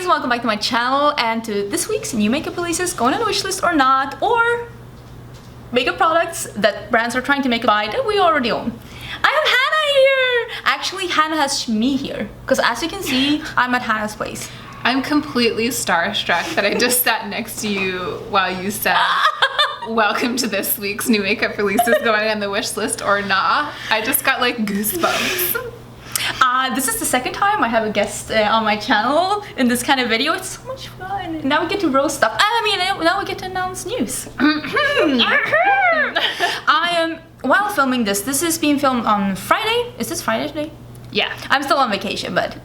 guys, welcome back to my channel and to this week's new makeup releases, going on a wishlist or not, or makeup products that brands are trying to make a buy that we already own. I have Hannah here! Actually, Hannah has me here, because as you can see, I'm at Hannah's place. I'm completely starstruck that I just sat next to you while you said, welcome to this week's new makeup releases going on the wish list or not. I just got like goosebumps. This is the second time I have a guest on my channel in this kind of video. It's so much fun. Now we get to roast stuff. Now we get to announce news. While filming this is being filmed on Friday. Is this Friday today? Yeah. I'm still on vacation, but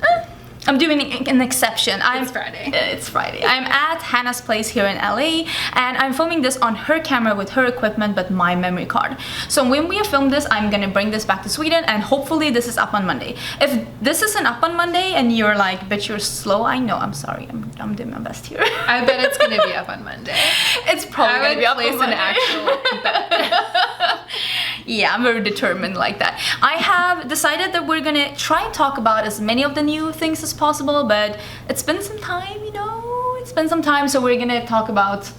I'm doing an exception. It's Friday. It's Friday. I'm at Hannah's place here in LA, and I'm filming this on her camera with her equipment, but my memory card. So when we have filmed this, I'm gonna bring this back to Sweden, and hopefully this is up on Monday. If this isn't up on Monday and you're like, bitch, you're slow, I know. I'm sorry. I'm doing my best here. I bet it's gonna be up on Monday. It's probably gonna be up on Monday. An actual bet. Yeah, I'm very determined like that. I have decided that we're gonna try and talk about as many of the new things as possible, but it's been some time, you know, so we're gonna talk about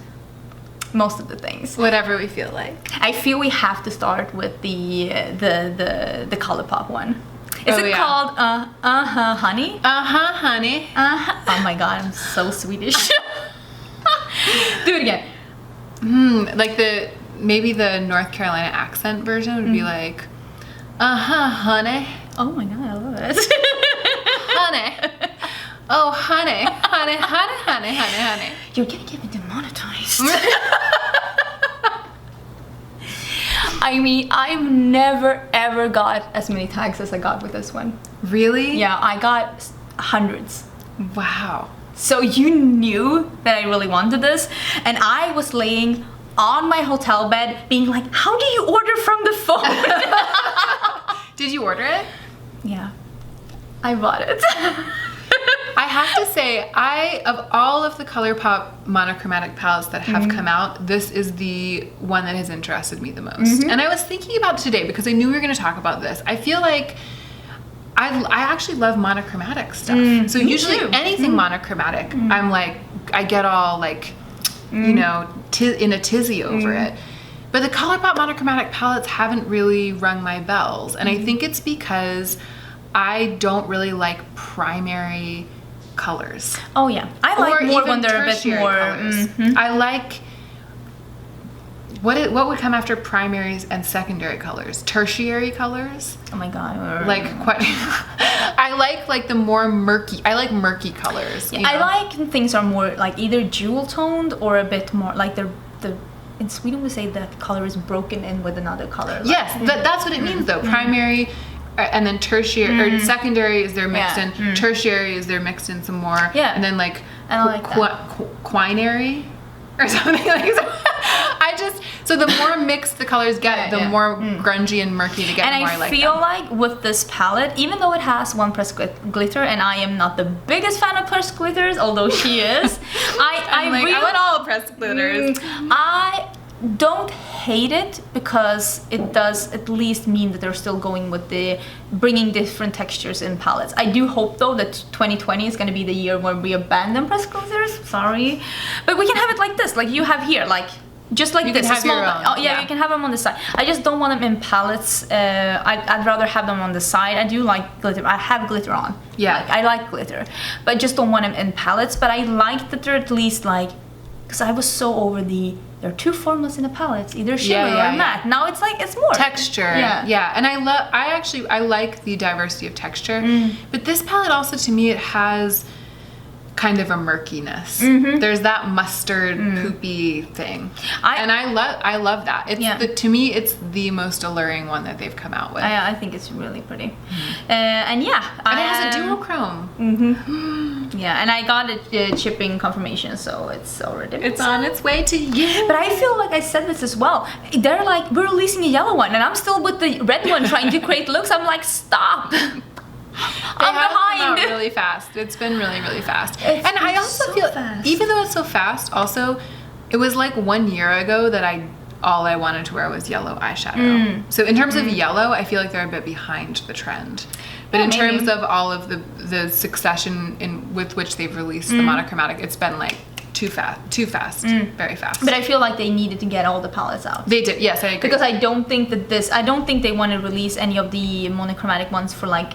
most of the things. Whatever we feel like. I feel we have to start with the Colourpop one. Is it called Honey? Honey. Oh my god, I'm so Swedish. Do it again. Like maybe the North Carolina accent version would be like, honey. Oh my god, I love it. Honey. Oh, honey. Honey, honey, honey, honey, honey. You're gonna get me demonetized. I mean, I've never ever got as many tags as I got with this one. Really? Yeah, I got hundreds. Wow. So you knew that I really wanted this, and I was laying on my hotel bed being like, how do you order from the phone? Did you order it? Yeah, I bought it. I have to say, of all of the Colourpop monochromatic palettes that have come out, this is the one that has interested me the most. And I was thinking about today because I knew we were going to talk about this. I feel like I actually love monochromatic stuff. So usually anything monochromatic, I'm like, I get all like, you know, in a tizzy over it. But the Colourpop monochromatic palettes haven't really rung my bells. And I think it's because I don't really like primary colors. Oh yeah, I like more when they're a bit more. I like what would come after primaries and secondary colors? Tertiary colors. Oh my god. Like quite. I like the more murky. I like murky colors. Yeah, I like things are more like either jewel toned or a bit more like the. In Sweden we say that color is broken in with another color. Like, yes, that's what it means though. Primary. And then tertiary or secondary is they're mixed in. Tertiary is they're mixed in some more. Yeah. And then like, quinary or something like that. So the more mixed the colors get, the more grungy and murky they get. And the more I like feel them. like with this palette, even though it has one pressed glitter, and I am not the biggest fan of pressed glitters, although she is, I want all pressed glitters. I don't hate it because it does at least mean that they're still going with the bringing different textures in palettes. I do hope though that 2020 is going to be the year where we abandon pressed glitters. Sorry, but we can have it like this, like you have here, like just like you this. Can have small, your own. Oh yeah, you can have them on the side. I just don't want them in palettes. I'd rather have them on the side. I do like glitter. I have glitter on. Yeah, like, I like glitter, but I just don't want them in palettes. But I like that they're at least like, because I was so over there are two formulas in a palette, either shimmer or matte. Now it's like, it's more texture. Yeah. And I like the diversity of texture. But this palette also, to me, it has kind of a murkiness. There's that mustard poopy thing. I love that. To me, it's the most alluring one that they've come out with. I think it's really pretty. And yeah. And it has a duochrome. Yeah, and I got a shipping confirmation, so it's already it's on its way to you. But I feel like I said this as well. They're like, we're releasing a yellow one, and I'm still with the red one trying to create looks. I'm like, stop. I'm behind. Come out really fast. It's been really, really fast. And I also feel, even though it's so fast, also, it was like 1 year ago that all I wanted to wear was yellow eyeshadow. So in terms of yellow, I feel like they're a bit behind the trend. But Yeah, in maybe. terms of all of the succession with which they've released the monochromatic, it's been like too fast, very fast. But I feel like they needed to get all the palettes out. They did, yes, I agree. Because I don't think they want to release any of the monochromatic ones for like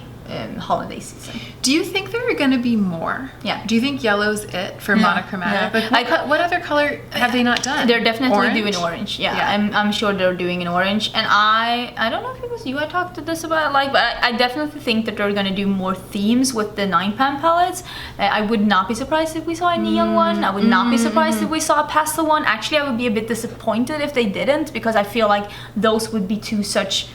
holiday season. Do you think there are going to be more? Yeah. Do you think yellow's it for monochromatic? Yeah. Like, what other color have they not done? They're definitely Orange? doing orange. Yeah. I'm sure they're doing an orange. And I don't know if it was you I talked to this about, like, but I definitely think that they're going to do more themes with the 9-pan palettes. I would not be surprised if we saw a neon one. I would not be surprised if we saw a pastel one. Actually, I would be a bit disappointed if they didn't, because I feel like those would be such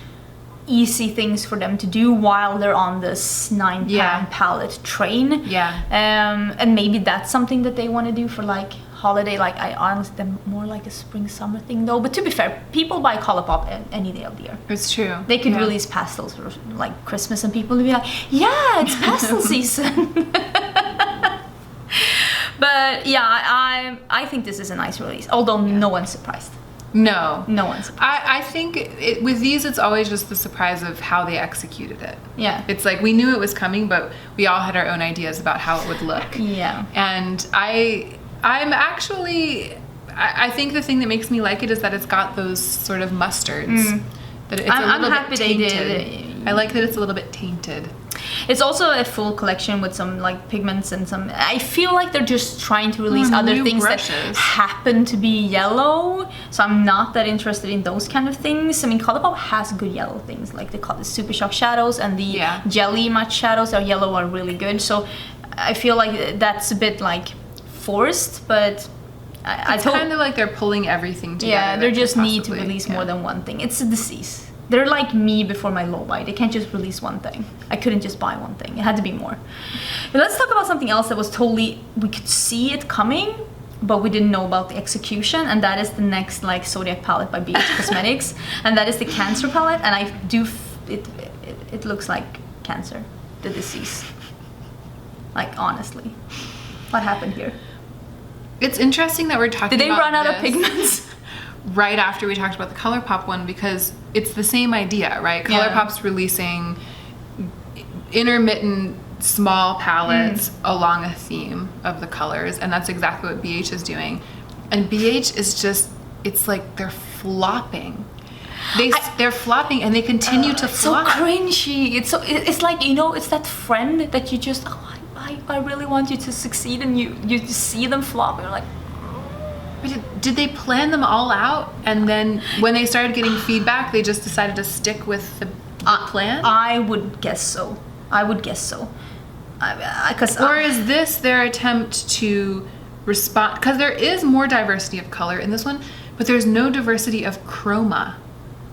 easy things for them to do while they're on this 9-pan palette train. Yeah. And maybe that's something that they want to do for like holiday. Like, I honestly, they're more like a spring summer thing though. But to be fair, people buy Colourpop any day of the year. It's true. They could release pastels for like Christmas, and people would be like, yeah, it's pastel season. But yeah, I think this is a nice release, although no one's surprised. No one's surprised. I think with these, it's always just the surprise of how they executed it. Yeah. It's like we knew it was coming, but we all had our own ideas about how it would look. Yeah. And I'm actually, I think the thing that makes me like it is that it's got those sort of mustards. That it's I'm a little happy bit they tainted. did. I like that it's a little bit tainted. It's also a full collection with some like pigments and some. I feel like they're just trying to release other new things brushes. that happen to be yellow. So I'm not that interested in those kind of things. I mean, Colourpop has good yellow things, like the Super Shock shadows and the Jelly Matte shadows. Their yellow are really good. So I feel like that's a bit like forced, but It's kind of like they're pulling everything together. yeah, they just need to possibly- release more than one thing. It's a disease. They're like me before my low buy. They can't just release one thing. I couldn't just buy one thing. It had to be more. But let's talk about something else that was totally, we could see it coming, but we didn't know about the execution, and that is the next like Zodiac palette by BH Cosmetics, and that is the Cancer palette. And I do, it looks like cancer, the disease. Like, honestly, what happened here? It's interesting that we're talking Did they about run out of this pigments? right after we talked about the Colourpop one, because it's the same idea, right? Colourpop's releasing intermittent small palettes along a theme of the colors, and that's exactly what BH is doing. And BH is just, it's like they're flopping. They're flopping, and they continue to flop. So cringy. It's like, you know, it's that friend that you just, I really want you to succeed, and you just see them flop, and you're like, But did they plan them all out, and then when they started getting feedback, they just decided to stick with the plan? I would guess so. Or is this their attempt to respond? Because there is more diversity of color in this one, but there's no diversity of chroma,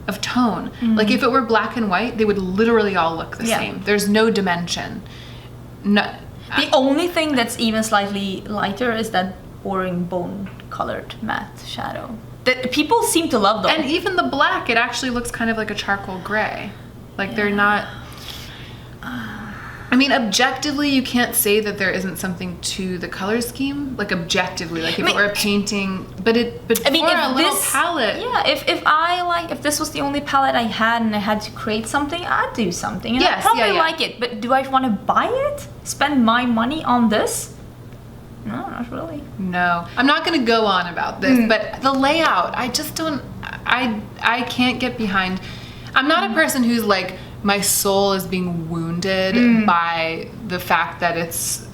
of tone. Like if it were black and white, they would literally all look the same. There's no dimension. No. The only thing that's even slightly lighter is that boring bone colored matte shadow that people seem to love though. And even the black, it actually looks kind of like a charcoal gray. Like they're not. I mean, objectively, you can't say that there isn't something to the color scheme. Like objectively, like if it were a painting, but I mean, for a little palette. Yeah, if this was the only palette I had and I had to create something, I'd do something. And I'd probably like it. But do I want to buy it? Spend my money on this? No, not really. No, I'm not going to go on about this, but the layout, I just don't. I can't get behind. I'm not a person who's like, my soul is being wounded by the fact that it's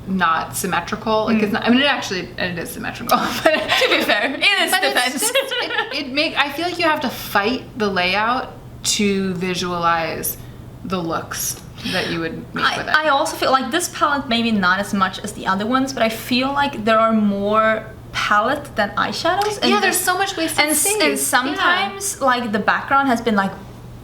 not symmetrical. Like it's not. I mean, it is symmetrical. But To be fair, it is defense. I feel like you have to fight the layout to visualize the looks that you would make with it. I also feel like this palette, maybe not as much as the other ones, but I feel like there are more palette than eyeshadows. And there's so much wasted space. And sometimes like the background has been like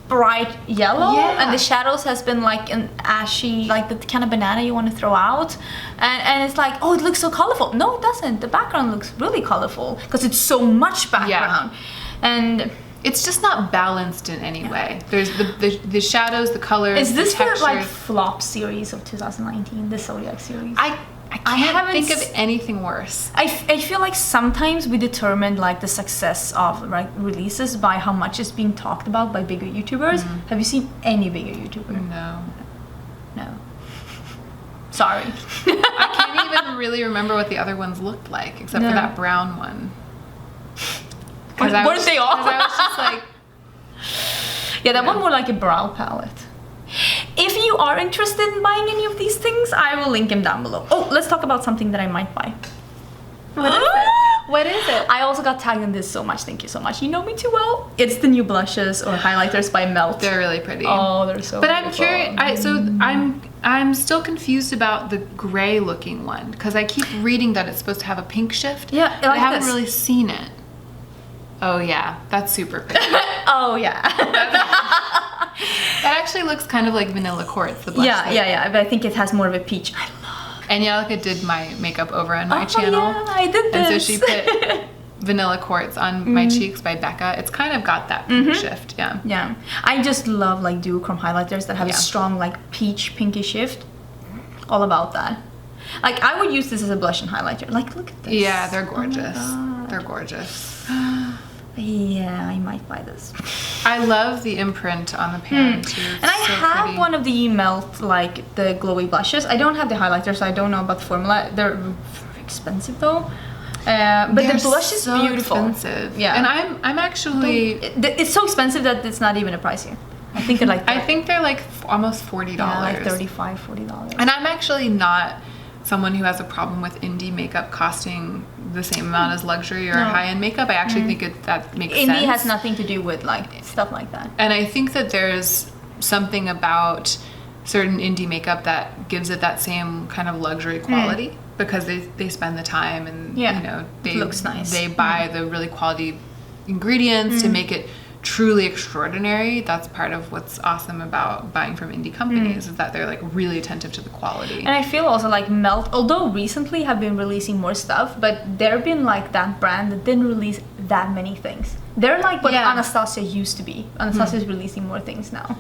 bright yellow and the shadows has been like an ashy, like the kind of banana you want to throw out, and it's like, oh, it looks so colorful. No, it doesn't. The background looks really colorful because it's so much background, and it's just not balanced in any way. There's the shadows, the colors. Is this the textures. the like flop series of 2019, the Zodiac series? I can't think of anything worse. I feel like sometimes we determine like the success of releases by how much is being talked about by bigger YouTubers. Have you seen any bigger YouTuber? No. Sorry. I can't even really remember what the other ones looked like, except for that brown one. Weren't they all? Because I was just like... Yeah, that one more like a brow palette. If you are interested in buying any of these things, I will link them down below. Oh, let's talk about something that I might buy. What is it? What is it? I also got tagged in this so much. Thank you so much. You know me too well. It's the new blushes or highlighters by Melt. They're really pretty. Oh, they're so But beautiful. I'm curious. I'm still confused about the gray looking one because I keep reading that it's supposed to have a pink shift. Yeah, but I like haven't this. really seen it. Oh yeah, that's super pretty. Oh yeah. That actually looks kind of like vanilla quartz. The blush. Yeah. But I think it has more of a peach. I love. Angelica did my makeup over on my channel. Yeah, I did this. And so she put Vanilla Quartz on my cheeks by Becca. It's kind of got that pink shift, yeah. Yeah, I just love like duochrome highlighters that have a strong like peach pinky shift. All about that. Like I would use this as a blush and highlighter. Like look at this. Yeah, they're gorgeous. Oh They're gorgeous. Yeah, I might buy this. I love the imprint on the pan too. And I have pretty. one of the Melt, like the glowy blushes. I don't have the highlighter, so I don't know about the formula. They're very expensive though. But They're the blush is so beautiful. Expensive. Yeah. And I'm actually... It's so expensive that it's not even a price here. I think they're like... I think they're like almost $40. Yeah, like $35, $40. And I'm actually not someone who has a problem with indie makeup costing the same amount as luxury or high-end makeup. I actually think that makes sense. Indie has nothing to do with like stuff like that. And I think that there's something about certain indie makeup that gives it that same kind of luxury quality because they spend the time and you know it looks nice. They buy the really quality ingredients to make it truly extraordinary. That's part of what's awesome about buying from indie companies is that they're like really attentive to the quality. And I feel also like Melt, although recently have been releasing more stuff, but they've been like that brand that didn't release that many things. They're like what Anastasia used to be. Anastasia is releasing more things now.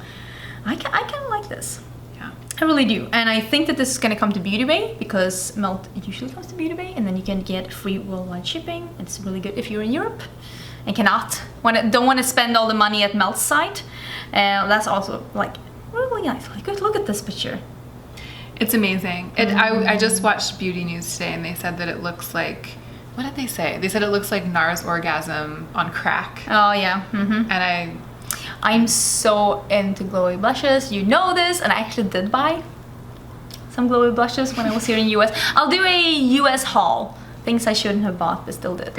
I kind of like this. Yeah, I really do. And I think that this is going to come to Beauty Bay because Melt usually comes to Beauty Bay and then you can get free worldwide shipping. It's really good if you're in Europe and don't want to spend all the money at Melt's site. That's also like really nice. Like look at this picture. it's amazing. I just watched Beauty News today and they said that it looks like, what did they say? They said it looks like NARS Orgasm on crack. Oh yeah. And I'm so into glowy blushes. You know this, and I actually did buy some glowy blushes when I was here in US. I'll do a US haul. Things I shouldn't have bought, but still did.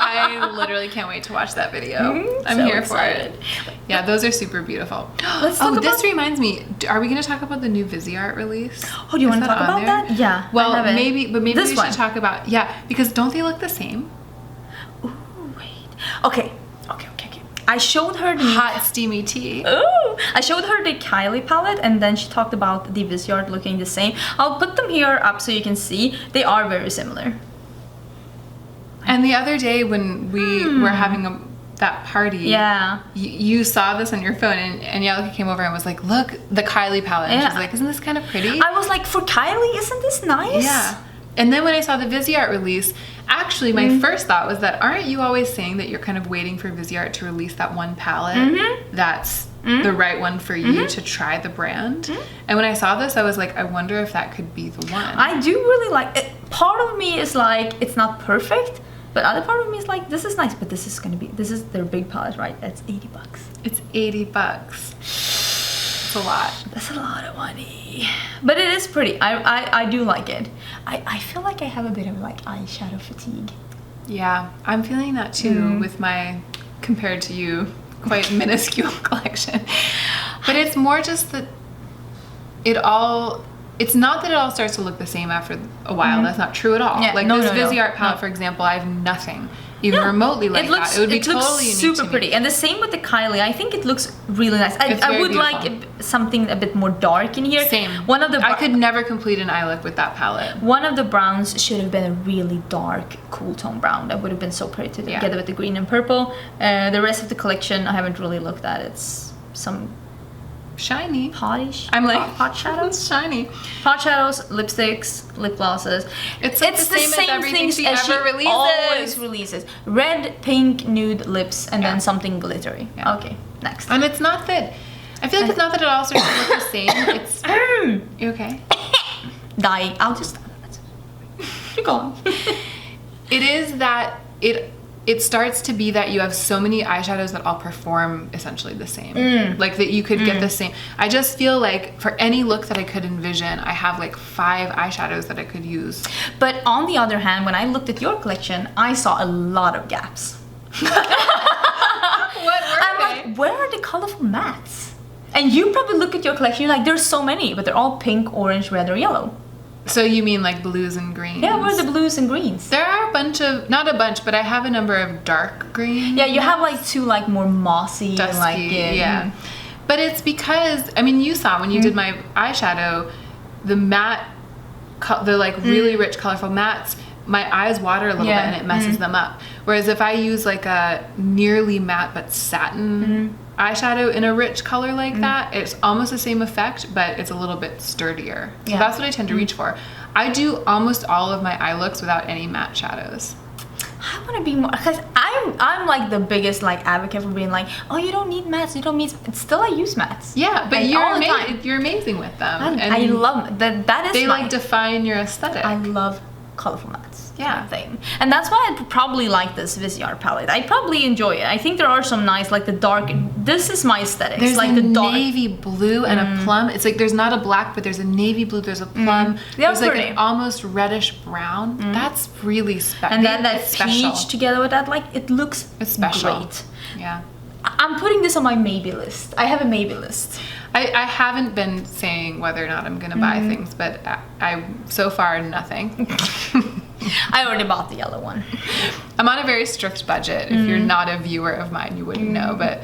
I literally can't wait to watch that video. I'm so here excited. for it. Yeah, those are super beautiful. Let's talk this reminds me. Are we going to talk about the new Viseart release? Oh, do you want to talk about that? Yeah. Well, maybe we this should talk about because don't they look the same? Ooh, wait. Okay. I showed her the hot steamy tea. Ooh, I showed her the Kylie palette and then she talked about the Viseart looking the same. I'll put them here up so you can see. They are very similar. And the other day when we were having that party, you saw this on your phone and Angelica came over and was like, look, the Kylie palette. And she's like, isn't this kind of pretty? I was like, for Kylie, isn't this nice? Yeah. And then when I saw the Viseart release, actually my first thought was that aren't you always saying that you're kind of waiting for Viseart to release that one palette that's the right one for you to try the brand? And when I saw this, I was like, I wonder if that could be the one. I do really like it. Part of me is like, it's not perfect, but other part of me is like, this is nice, but this is their big palette, right? That's $80. It's $80. It's a lot. That's a lot of money. But it is pretty. I do like it. I feel like I have a bit of like eyeshadow fatigue. Yeah, I'm feeling that too with my, compared to you, quite minuscule collection. But it's more just that it's not that it all starts to look the same after a while. That's not true at all. Yeah, like this Viseart palette, for example, I have nothing even remotely like that. It would be totally unique super to me. pretty. And the same with the Kylie. I think it looks really nice. I would like something a bit more dark in here. Same. I could never complete an eye look with that palette. One of the browns should have been a really dark, cool tone brown. That would have been so pretty together with the green and purple. The rest of the collection, I haven't really looked at. It's some shiny, potish. I'm like hot shadows. Shiny. Hot shadows, lipsticks, lip glosses. It's the same as everything she ever releases. Always releases red, pink, nude lips, and then something glittery. Yeah. Okay, next. And it's not that I feel like it's not that it all starts to look the same. It's you okay? Dying. I'll just go on. It is that it starts to be that you have so many eyeshadows that all perform essentially the same. Like that you could get the same. I just feel like for any look that I could envision, I have like 5 eyeshadows that I could use. But on the other hand, when I looked at your collection, I saw a lot of gaps. What were I'm they? like, where are the colorful mattes? And you probably look at your collection, you're like, there's so many, but they're all pink, orange, red, or yellow. So you mean like blues and greens? Yeah, where are the blues and greens? There are a bunch of, not a bunch, but I have a number of dark greens. Yeah, you have like 2 like more mossy, Dusky, like yeah. But it's because, I mean, you saw when you did my eyeshadow, the matte, the like really rich, colorful mattes, my eyes water a little bit and it messes them up. Whereas if I use like a nearly matte but satin eyeshadow in a rich color like that, it's almost the same effect, but it's a little bit sturdier. So that's what I tend to reach for. I do almost all of my eye looks without any matte shadows. I want to be more, because I'm like the biggest like advocate for being like, oh, you don't need mattes, you don't need, still I use mattes. Yeah, but like, you're amazing with them. I love that. That is they like define your aesthetic. I love colorful mattes. Yeah. Thing. And that's why I probably like this Viseart palette. I probably enjoy it. I think there are some nice, like the dark, this is my aesthetic. There's like a the dark navy blue and a plum. It's like there's not a black, but there's a navy blue, there's a plum. There's like an almost reddish brown. That's really special. And then that peach together with that, like it looks special. Great. Yeah. I'm putting this on my maybe list. I have a maybe list. I haven't been saying whether or not I'm going to buy things, but I so far nothing. I already bought the yellow one. I'm on a very strict budget. If you're not a viewer of mine, you wouldn't know, but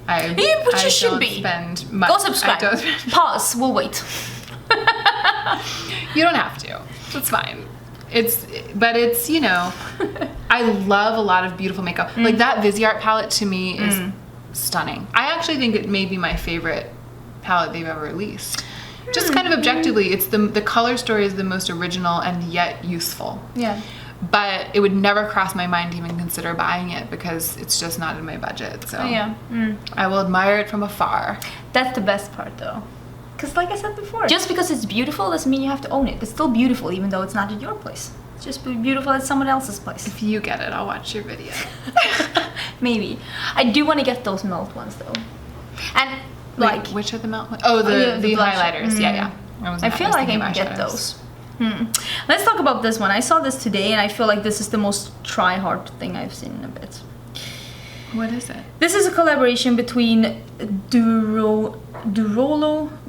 you should be. Spend much. Go subscribe. Pause. We'll wait. You don't have to. It's fine. But you know, I love a lot of beautiful makeup. Like that Viseart palette to me is stunning. I actually think it may be my favorite palette they've ever released. Just kind of objectively, it's the color story is the most original and yet useful. Yeah. But it would never cross my mind to even consider buying it because it's just not in my budget. So I will admire it from afar. That's the best part though. Because like I said before, just because it's beautiful doesn't mean you have to own it. It's still beautiful even though it's not at your place. It's just beautiful at someone else's place. If you get it, I'll watch your video. Maybe. I do want to get those melt ones though. And like which are the melt ones? Oh, the highlighters. Yeah. I feel like I can get those. Let's talk about this one. I saw this today and I feel like this is the most try-hard thing I've seen in a bit. What is it? This is a collaboration between Durolo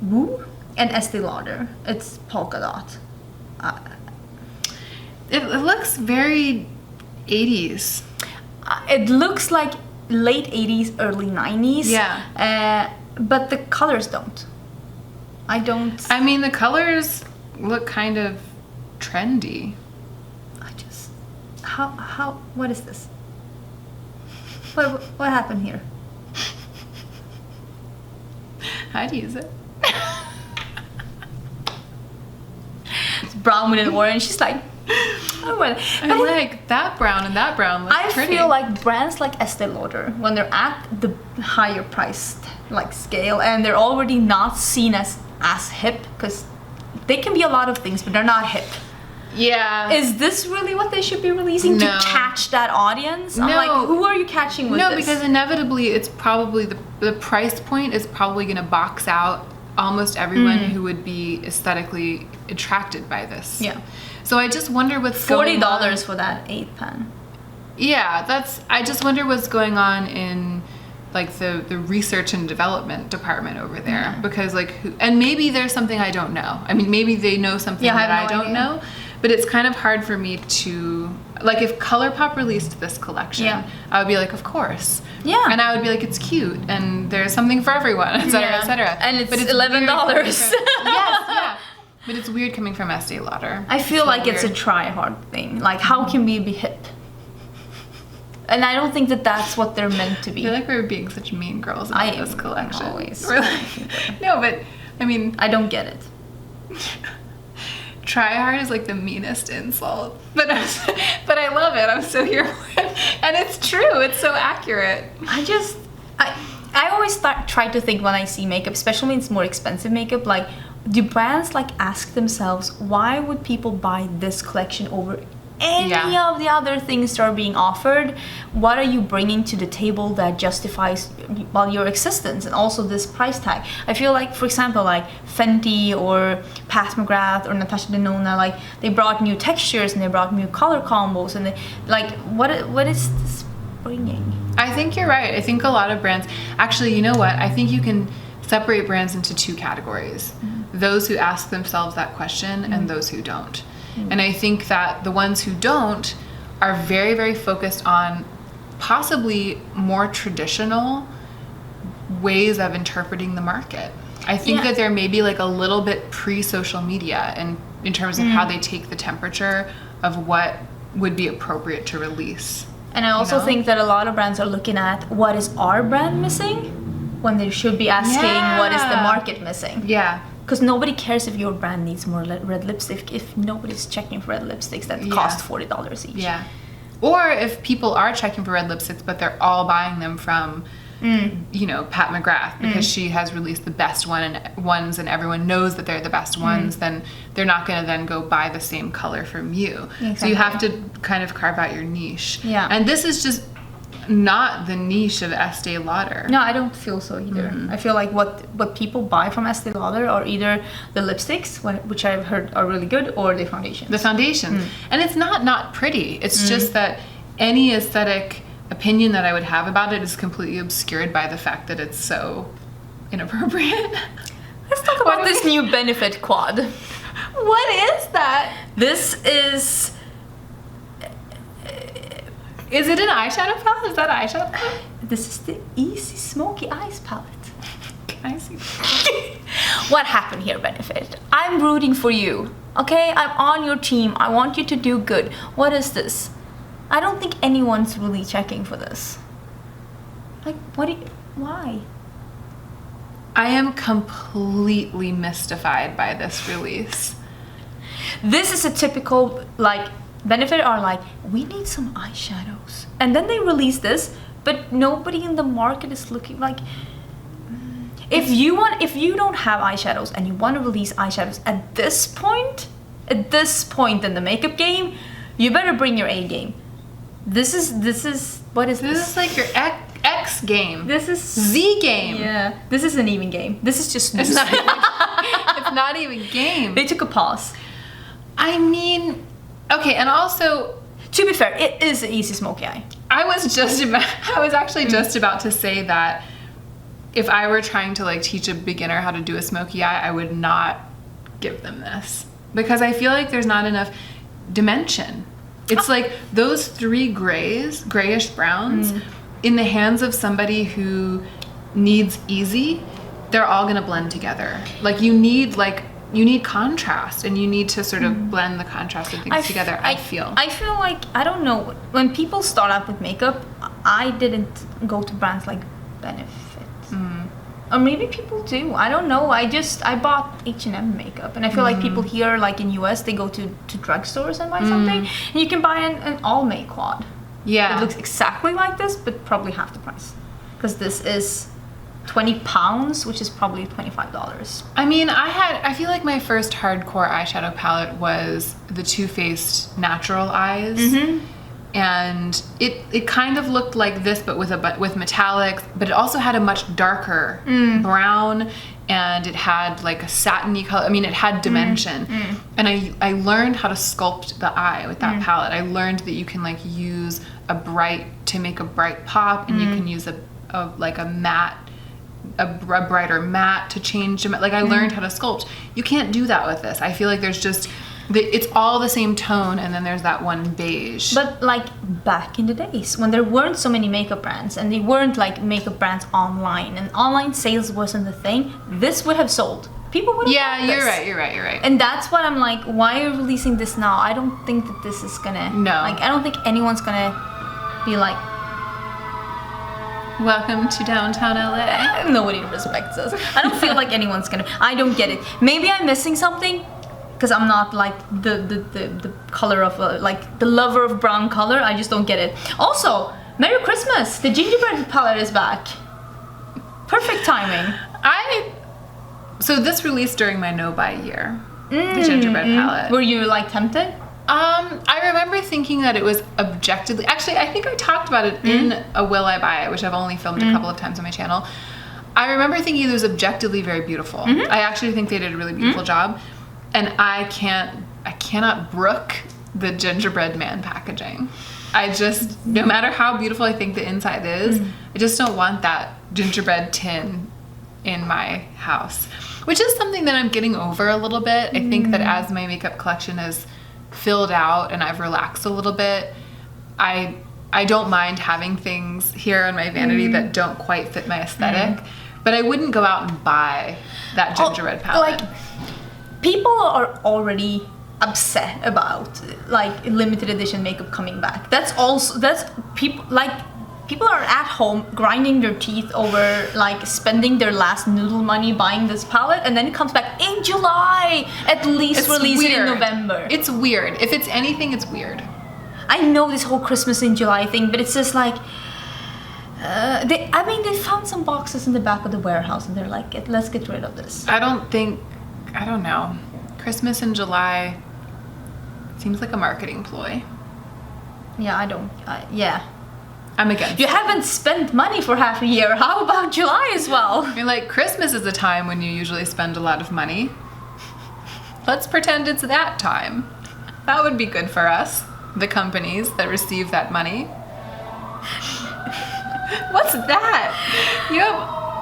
Woo and Estee Lauder. It's polka dot. It looks very 80s. It looks like late 80s, early 90s. Yeah. But the colors don't. I mean, the colors look kind of trendy. What is this? What happened here? I'd use it. It's brown with an orange. She's like, I like that brown and that brown looks pretty. I feel like brands like Estee Lauder, when they're at the higher priced like scale and they're already not seen as hip, because they can be a lot of things, but they're not hip. Yeah. Is this really what they should be releasing to catch that audience? I'm like, who are you catching with this? No, because inevitably it's probably the price point is probably going to box out almost everyone who would be aesthetically attracted by this. Yeah. So I just wonder what's going on. $40 for that 8 pen. Yeah, I just wonder what's going on in like the research and development department over there, because like and maybe there's something I don't know. I mean, maybe they know something that I don't know. But it's kind of hard for me to, like, if Colourpop released this collection, I would be like, of course. Yeah. And I would be like, it's cute, and there's something for everyone, et cetera, et cetera. And it's $11. Yes. But it's weird coming from Estee Lauder. I feel like it's a try-hard thing. Like, how can we be hip? And I don't think that that's what they're meant to be. I feel like we're being such mean girls about this collection. Always. We're like, no, but, I mean... I don't get it. Try hard is like the meanest insult, but I love it. I'm so here for it, and it's true. It's so accurate. I always try to think when I see makeup, especially when it's more expensive makeup, like, do brands like ask themselves, why would people buy this collection over any of the other things that are being offered? What are you bringing to the table that justifies your existence, and also this price tag? I feel like, for example, like Fenty or Pat McGrath or Natasha Denona, like they brought new textures and they brought new color combos, and they, like, what is this bringing? I think you're right. I think a lot of brands, actually, you know what? I think you can separate brands into two categories. Those who ask themselves that question and those who don't. And I think that the ones who don't are very, very focused on possibly more traditional ways of interpreting the market. I think that they're maybe like a little bit pre-social media and in terms of how they take the temperature of what would be appropriate to release. And I also think that a lot of brands are looking at what is our brand missing when they should be asking what is the market missing. Yeah. Because nobody cares if your brand needs more red lipstick if nobody's checking for red lipsticks that cost $40 each. Yeah. Or if people are checking for red lipsticks, but they're all buying them from, you know, Pat McGrath because she has released the best ones and everyone knows that they're the best ones, then they're not going to then go buy the same color from you. Exactly. So you have to kind of carve out your niche. Yeah. And this is just not the niche of Estee Lauder. No, I don't feel so either. I feel like what people buy from Estee Lauder are either the lipsticks, which I've heard are really good, or the foundations. The foundation. And it's not pretty. It's just that any aesthetic opinion that I would have about it is completely obscured by the fact that it's so inappropriate. Let's talk about this new benefit quad. What is that? This is... Is it an eyeshadow palette? Is that an eyeshadow palette? This is the Easy Smoky Eyes palette. Can I see? What happened here, Benefit? I'm rooting for you, okay? I'm on your team. I want you to do good. What is this? I don't think anyone's really checking for this. Like, why? I am completely mystified by this release. This is a typical, like, Benefit are like, we need some eyeshadows. And then they release this, but nobody in the market is looking like... If you don't have eyeshadows and you want to release eyeshadows at this point in the makeup game, you better bring your A game. This is what is this? This is like your X game. This is Z game. Yeah. This is an even game. This is just it's not even game. They took a pause. I mean, okay, and also, to be fair, it is an Easy Smoky Eye. I was actually just about to say that if I were trying to like teach a beginner how to do a smoky eye, I would not give them this because I feel like there's not enough dimension. It's like those three grayish browns in the hands of somebody who needs easy, they're all gonna blend together. Like you need contrast and you need to sort of blend the contrast of things together, I feel like, I don't know, when people start out with makeup, I didn't go to brands like Benefit. Or maybe people do, I don't know. I bought H&M makeup and I feel like people here, like in US, they go to drugstores and buy something and you can buy an all-make quad. Yeah. It looks exactly like this, but probably half the price. Because this is £20, which is probably $25. I mean, I feel like my first hardcore eyeshadow palette was the Too Faced Natural Eyes. And it kind of looked like this, but with metallics, but it also had a much darker brown, and it had like a satiny color. I mean, it had dimension. And I learned how to sculpt the eye with that palette. I learned that you can like use to make a bright pop, and you can use a brighter matte to change. Like I learned how to sculpt. You can't do that with this. I feel like there's just... it's all the same tone, and then there's that one beige. But like back in the days when there weren't so many makeup brands and they weren't like makeup brands online and online sales wasn't the thing, this would have sold. People would have bought this. You're right. And that's what I'm like, why are you releasing this now? I don't think that this is gonna... No. Like, I don't think anyone's gonna be like, welcome to downtown LA. Nobody respects us. I don't feel like anyone's gonna... I don't get it. Maybe I'm missing something. Because I'm not like the color of like the lover of brown color. I just don't get it. Also, Merry Christmas! The gingerbread palette is back. Perfect timing. So this released during my no-buy year, the gingerbread palette. Were you like tempted? I remember thinking that it was objectively... Actually, I think I talked about it in a Will I Buy It, which I've only filmed a couple of times on my channel. I remember thinking it was objectively very beautiful. I actually think they did a really beautiful job. And I cannot brook the gingerbread man packaging. I just, no matter how beautiful I think the inside is, I just don't want that gingerbread tin in my house. Which is something that I'm getting over a little bit. I think that as my makeup collection has filled out and I've relaxed a little bit, I don't mind having things here on my vanity that don't quite fit my aesthetic. But I wouldn't go out and buy that gingerbread palette. Like, people are already upset about like limited edition makeup coming back. People are at home grinding their teeth over like spending their last noodle money buying this palette, and then it comes back in July. At least release it in November. It's weird. If it's anything, it's weird. I know this whole Christmas in July thing, but it's just like they found some boxes in the back of the warehouse and they're like, let's get rid of this. I don't know. Christmas in July seems like a marketing ploy. Yeah, I'm against You haven't spent money for half a year. How about July as well? You're like, Christmas is a time when you usually spend a lot of money. Let's pretend it's that time. That would be good for us, the companies that receive that money. What's that?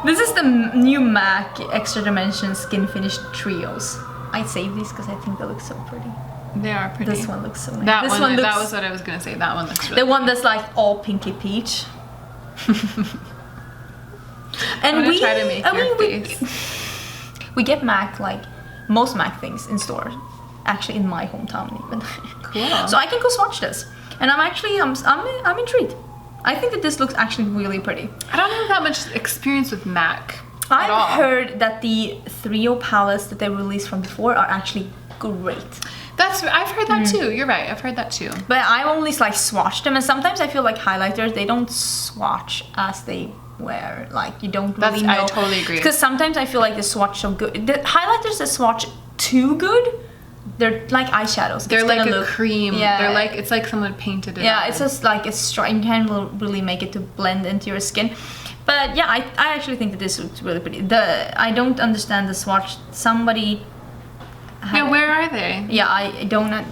This is the new MAC Extra Dimension Skin Finish Trios. I saved these because I think they look so pretty. They are pretty. This one looks so nice. That was what I was gonna say. That one looks really the one that's like all pinky peach. And I'm gonna try to make your face. We get MAC, like most MAC things in store. Actually, in my hometown even. Cool. So I can go swatch this, and I'm intrigued. I think that this looks actually really pretty. I don't have that much experience with MAC. I've heard that the Trio palettes that they released from before are actually great. I've heard that too. You're right. I've heard that too. But I only like swatched them, and sometimes I feel like highlighters, they don't swatch as they wear. Like you don't really know. I totally agree. Because sometimes I feel like they swatch so good. The highlighters that swatch too good, they're like eyeshadows. They're like a cream. Yeah. It's like someone painted it. Yeah, it's just like you can't really make it to blend into your skin. But yeah, I actually think that this looks really pretty. I don't understand the swatch. Somebody. Yeah, where are they? Yeah, I don't.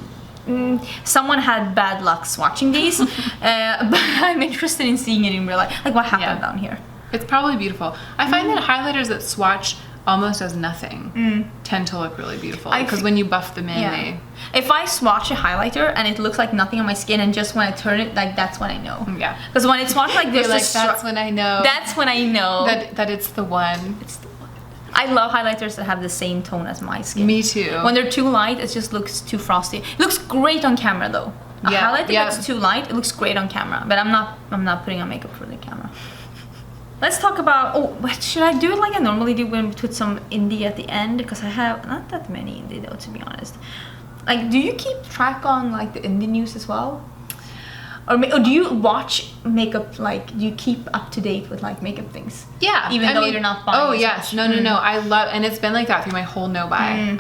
Someone had bad luck swatching these, but I'm interested in seeing it in real life. Like what happened down here. It's probably beautiful. I find that highlighters that swatch almost as nothing tend to look really beautiful because when you buff them in, if I swatch a highlighter and it looks like nothing on my skin, and just when I turn it, like that's when I know. Yeah. Because when it's swatched like this, that's when I know. That's when I know that it's the one. It's the one. I love highlighters that have the same tone as my skin. Me too. When they're too light, it just looks too frosty. It looks great on camera though. A highlighter that's too light, it looks great on camera. But I'm not putting on makeup for the camera. Let's talk about, should I do it like I normally do when we put some indie at the end? Because I have not that many indie though, to be honest. Like, do you keep track on like the indie news as well? Or do you watch makeup, like, do you keep up to date with like makeup things? Yeah. Even though you're not buying. Oh yes, no. I love, and it's been like that through my whole no buy.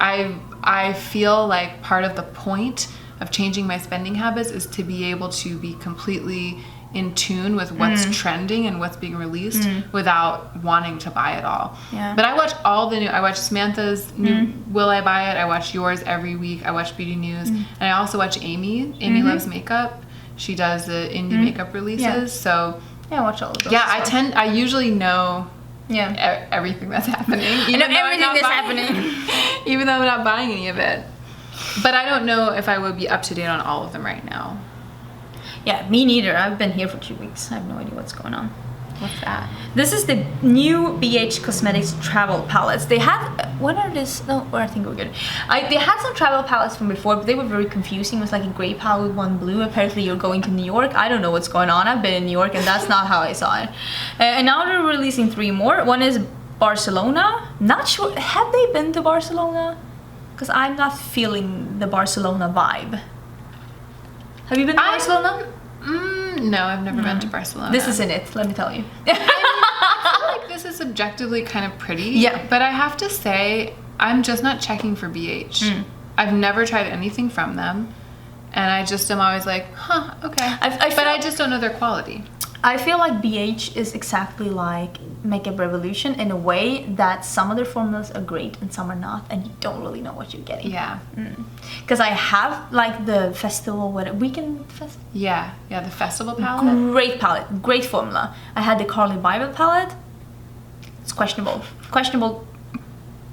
I feel like part of the point of changing my spending habits is to be able to be completely in tune with what's trending and what's being released without wanting to buy it all. Yeah. But I watch all the new, I watch Samantha's new Will I Buy It, I watch yours every week, I watch Beauty News, and I also watch Amy. Amy Loves Makeup. She does the indie makeup releases. Yeah. So yeah, I watch all of those. Yeah, I usually know everything that's happening. I know everything that's happening. Even though I'm not buying any of it. But I don't know if I would be up to date on all of them right now. Yeah, me neither. I've been here for 2 weeks. I have no idea what's going on. What's that? This is the new BH Cosmetics travel palettes. They have, what are this? No, I think we're good. They had some travel palettes from before, but they were very confusing. It was like a gray palette with one blue. Apparently you're going to New York. I don't know what's going on. I've been in New York and that's not how I saw it. And now they're releasing 3 more. One is Barcelona. Not sure, have they been to Barcelona? Because I'm not feeling the Barcelona vibe. Have you been to Barcelona? No, I've never been to Barcelona. This isn't it, let me tell you. I feel like this is subjectively kind of pretty. Yeah. But I have to say, I'm just not checking for BH. I've never tried anything from them. And I just am always like, huh, okay. But I just don't know their quality. I feel like BH is exactly like Makeup Revolution in a way that some of their formulas are great and some are not, and you don't really know what you're getting. Yeah. Because I have like the festival, weekend festival. Yeah, the festival palette. Great palette, great formula. I had the Carly Bible palette. It's questionable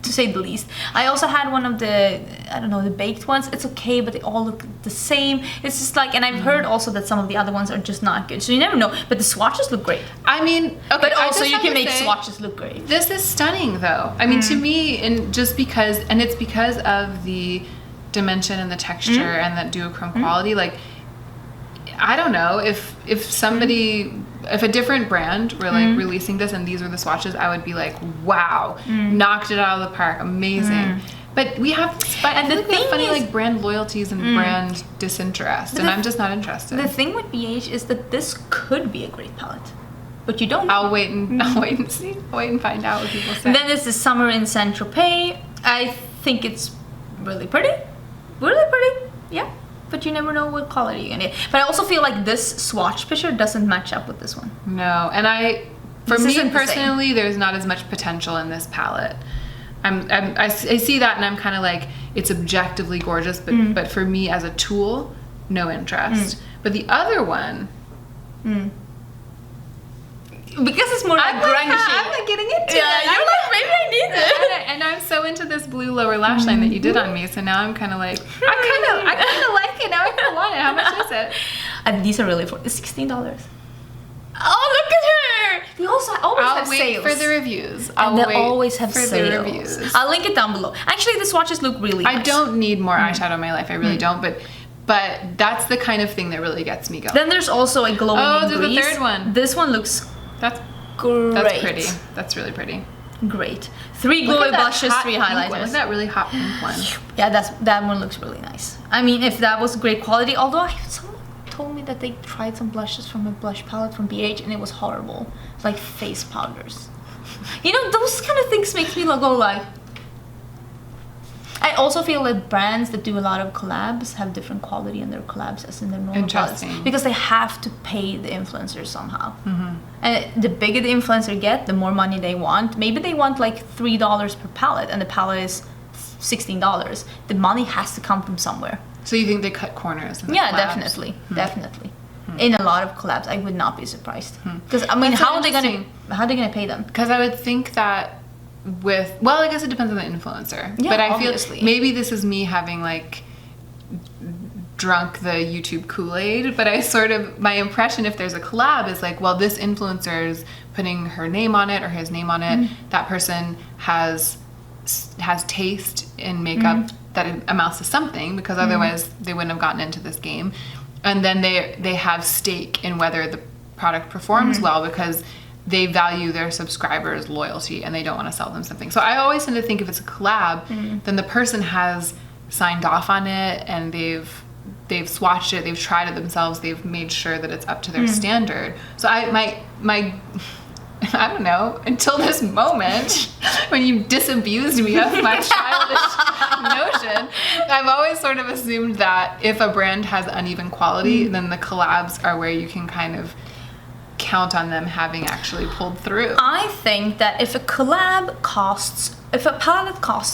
to say the least. I also had one of the, I don't know, the baked ones. It's okay, but they all look the same. It's just like, and I've heard also that some of the other ones are just not good. So you never know, but the swatches look great. I mean, okay, but also you can make swatches look great. This is stunning though. I mean, to me, and just because, and it's because of the dimension and the texture and that duochrome quality, like, I don't know, if somebody, if a different brand were like releasing this and these were the swatches, I would be like, wow, knocked it out of the park, amazing. But we have, and the thing funny like brand loyalties and brand disinterest, and I'm just not interested. The thing with BH is that this could be a great palette, but you don't know. I'll wait and see. I'll wait and find out what people say. And then this is Summer in Saint-Tropez. I think it's really pretty, yeah. But you never know what quality you're gonna get. But I also feel like this swatch picture doesn't match up with this one. No, and for me personally, there's not as much potential in this palette. I see that and I'm kind of like, it's objectively gorgeous, but for me as a tool, no interest. But the other one, because it's more like grungy. I'm like getting into it. You're like, maybe I need it. And I'm so into this blue lower lash line that you did on me, so now I'm kind of like, I kind of like it. Now I kind of want it. How much is it? And these are really it's $16. Oh, look at her! They also always have sales. I'll wait for the reviews. They always have sales. The reviews. I'll link it down below. Actually, the swatches look really nice. I don't need more eyeshadow in my life. I really don't, but that's the kind of thing that really gets me going. Then there's also a glowing there's the third one. This one looks That's great. That's pretty. That's really pretty. Great. 3 glowy blushes, 3 highlighters. Look at that really hot pink one. Yeah, that one looks really nice. I mean, if that was great quality, although someone told me that they tried some blushes from a blush palette from BH and it was horrible. It's like face powders. You know, those kind of things makes me go like... I also feel that brands that do a lot of collabs have different quality in their collabs as in their normal palettes. Because they have to pay the influencers somehow. And the bigger the influencer get, the more money they want. Maybe they want like $3 per palette and the palette is $16. The money has to come from somewhere. So you think they cut corners in the collabs? Definitely. Definitely. In a lot of collabs, I would not be surprised. Because I mean, how are they gonna pay them? Because I would think that I guess it depends on the influencer. Yeah, but I obviously. feel maybe this is me having like drunk the YouTube Kool-Aid, but my impression if there's a collab is like, well, this influencer is putting her name on it or his name on it. That person has taste in makeup that amounts to something, because otherwise they wouldn't have gotten into this game. And then they have stake in whether the product performs well, because they value their subscribers' loyalty and they don't want to sell them something. So I always tend to think if it's a collab, then the person has signed off on it and they've swatched it, they've tried it themselves, they've made sure that it's up to their standard. So my I don't know, until this moment when you disabused me of my childish notion, I've always sort of assumed that if a brand has uneven quality, then the collabs are where you can kind of count on them having actually pulled through. I think that if a palette costs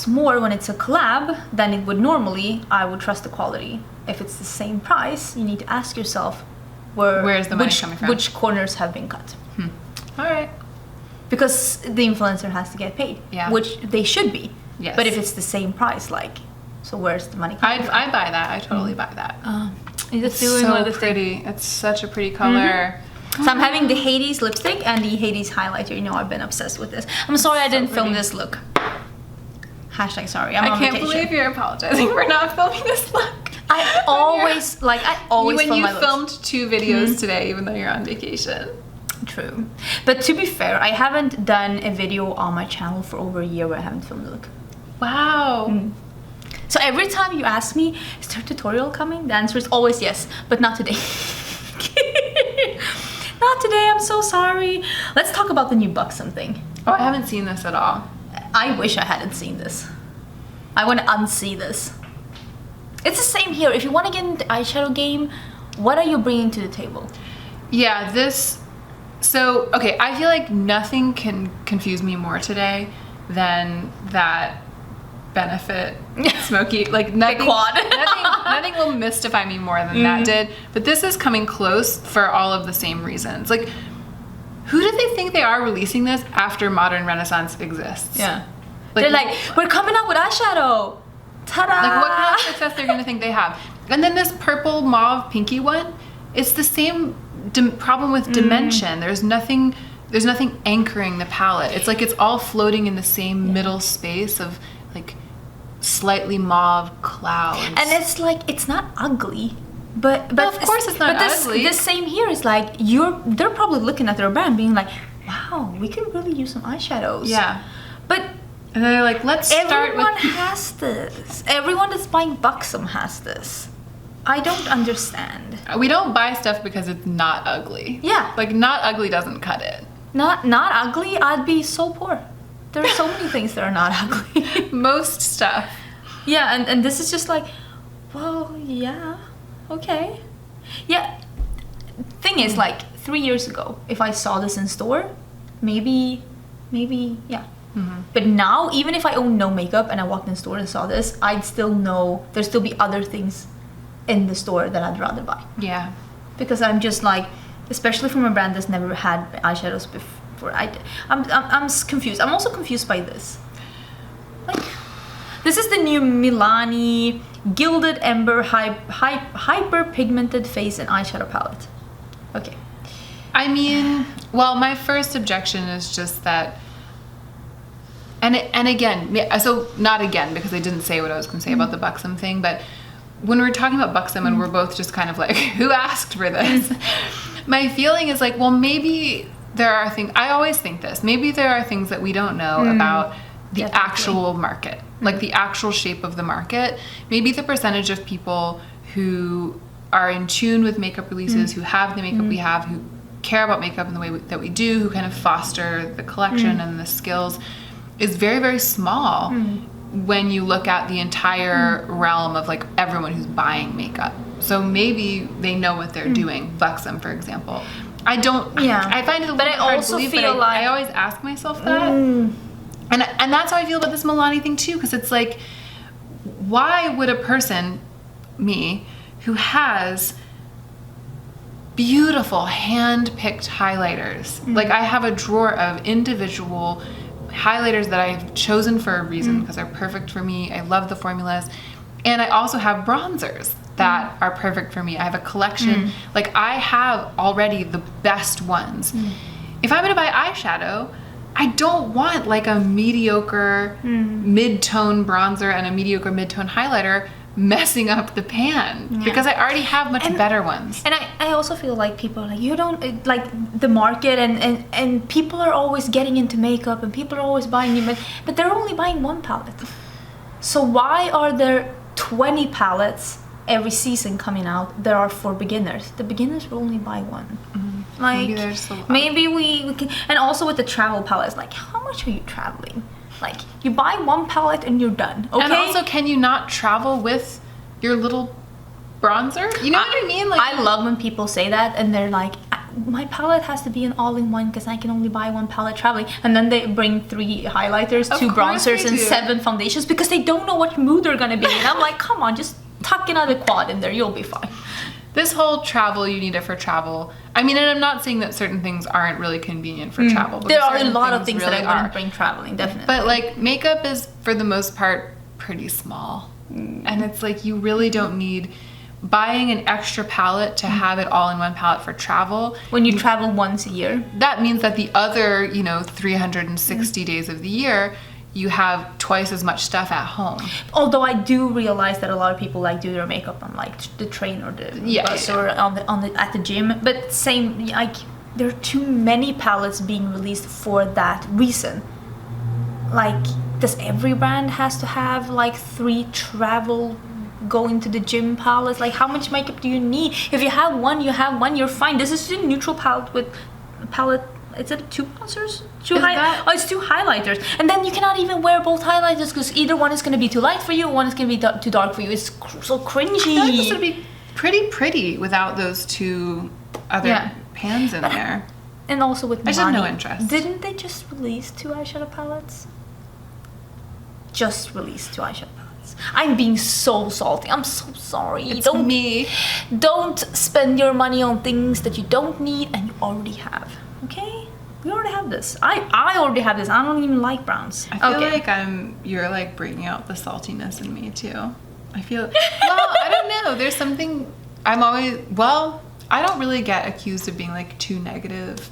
more when it's a collab than it would normally, I would trust the quality. If it's the same price, you need to ask yourself where's the money coming from? Which corners have been cut. All right. Because the influencer has to get paid, which they should be. Yes. But if it's the same price, so where's the money coming from? I buy that. I totally buy that. It's so pretty. It's such a pretty color. So I'm having the Hades lipstick and the Hades highlighter. You know, I've been obsessed with this. I'm sorry I didn't film this look. # sorry. I'm on vacation. I can't believe you're apologizing for not filming this look. I always film my looks. Filmed 2 videos today, even though you're on vacation. True. But to be fair, I haven't done a video on my channel for over a year where I haven't filmed the look. Wow. So every time you ask me, is there a tutorial coming? The answer is always yes, but not today. Not today, I'm so sorry. Let's talk about the new Buxom thing. Oh, I haven't seen this at all. I wish I hadn't seen this. I want to unsee this. It's the same here. If you want to get into the eyeshadow game, what are you bringing to the table? Yeah, so, okay, I feel like nothing can confuse me more today than that Benefit Smoky, like nothing, quad. nothing will mystify me more than that did. But this is coming close for all of the same reasons. Like, who do they think they are releasing this after Modern Renaissance exists? Yeah. Like, They're like, we're coming out with eyeshadow. Ta-da! Like, what kind of success they're gonna think they have? And then this purple mauve pinky one, it's the same problem with dimension. There's nothing anchoring the palette. It's like it's all floating in the same middle space of like slightly mauve clouds. And it's like, it's not ugly, but Well, of course it's not ugly. This same here is like, they're probably looking at their brand being like, wow, we can really use some eyeshadows. Yeah. But And they're like, let's start everyone with... has this. Everyone that's buying Buxom has this. I don't understand. We don't buy stuff because it's not ugly. Yeah. Like, not ugly doesn't cut it. Not ugly, I'd be so poor. There are so many things that are not ugly. Most stuff. Yeah, and this is just like, well, yeah, okay. Yeah, thing is, like, 3 years ago, if I saw this in store, maybe, yeah. But now, even if I own no makeup and I walked in store and saw this, I'd still know there'd still be other things in the store that I'd rather buy. Yeah. Because I'm just like, especially from a brand that's never had eyeshadows before, I'm confused. I'm also confused by this. Like, this is the new Milani Gilded Ember Hyper Pigmented Face and Eyeshadow Palette. Okay. I mean, well, my first objection is just that, and again, so not again, because I didn't say what I was going to say about the Buxom thing, but when we're talking about Buxom and we're both just kind of like, who asked for this? My feeling is like, well, maybe there are things, I always think this, maybe there are things that we don't know about the actual market, like the actual shape of the market. Maybe the percentage of people who are in tune with makeup releases, who have the makeup we have, who care about makeup in the way that we do, who kind of foster the collection and the skills, is very, very small when you look at the entire realm of like everyone who's buying makeup. So maybe they know what they're doing. Buxom, for example. I don't. Yeah. I find it a little hard to believe, but I always ask myself that. And that's how I feel about this Milani thing too, because it's like, why would a person, me, who has beautiful hand-picked highlighters, like I have a drawer of individual highlighters that I've chosen for a reason because they're perfect for me. I love the formulas. And I also have bronzers that are perfect for me. I have a collection. Like, I have already the best ones. If I'm gonna buy eyeshadow, I don't want like a mediocre mid-tone bronzer and a mediocre mid-tone highlighter messing up the pan because I already have much better ones. And I also feel like people are like, you don't like the market and people are always getting into makeup and people are always buying new makeup, but they're only buying one palette. So why are there 20 palettes every season coming out that are for beginners? The beginners will only buy one. Like, maybe there's a lot. Maybe we can, and also with the travel palettes, like, how much are you traveling? Like, you buy one palette and you're done. Okay. And also, can you not travel with your little bronzer? You know what I mean? Like, I love when people say that and they're like, my palette has to be an all-in-one because I can only buy one palette traveling. And then they bring 3 highlighters, 2 bronzers, and 7 foundations because they don't know what mood they're gonna be in. I'm like, come on, just tuck another quad in there, you'll be fine. This whole travel, you need it for travel. I mean, and I'm not saying that certain things aren't really convenient for travel. There are a lot of things really that I wouldn't bring traveling, definitely. But like, makeup is, for the most part, pretty small. And it's like, you really don't need buying an extra palette to have it all in one palette for travel. When you travel once a year. That means that the other, 360 days of the year, you have twice as much stuff at home. Although I do realize that a lot of people like do their makeup on like the train or the bus or on the at the gym. But same, like, there are too many palettes being released for that reason. Like, does every brand has to have like 3 travel going to the gym palettes? Like, how much makeup do you need? If you have one, you have one, you're fine. This is a neutral palette with Is it 2 bronzers? That- it's 2 highlighters. And then you cannot even wear both highlighters because either one is going to be too light for you, one is going to be too dark for you. It's so cringy. I feel like this would be pretty without those 2 other pans in there. And also with Milani. I just have no interest. Didn't they just release 2 eyeshadow palettes? Just released 2 eyeshadow palettes. I'm being so salty. I'm so sorry. It's me. Don't spend your money on things that you don't need and you already have. Okay? We already have this. I already have this. I don't even like browns. I feel like you're like bringing out the saltiness in me too. I feel, well, I don't know. There's something, I don't really get accused of being like too negative,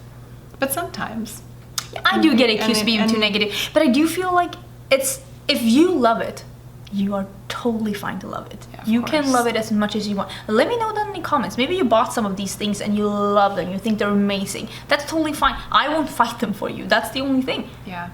but sometimes. I do get accused of being too negative, but I do feel like if you love it, you are totally fine to love it. Yeah, you can love it as much as you want. Let me know that in the comments. Maybe you bought some of these things and you love them. You think they're amazing. That's totally fine. I won't fight them for you. That's the only thing. Yeah.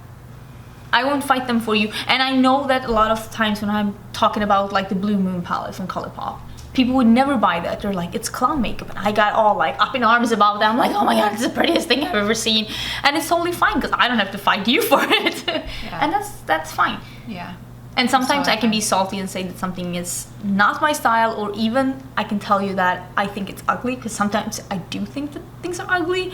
I won't fight them for you. And I know that a lot of times when I'm talking about like the Blue Moon palette from Colourpop, people would never buy that. They're like, it's clown makeup. And I got all like up in arms about that. I'm like, oh my God, it's the prettiest thing I've ever seen. And it's totally fine because I don't have to fight you for it. Yeah. And that's fine. Yeah. And sometimes I can be salty and say that something is not my style, or even I can tell you that I think it's ugly, because sometimes I do think that things are ugly.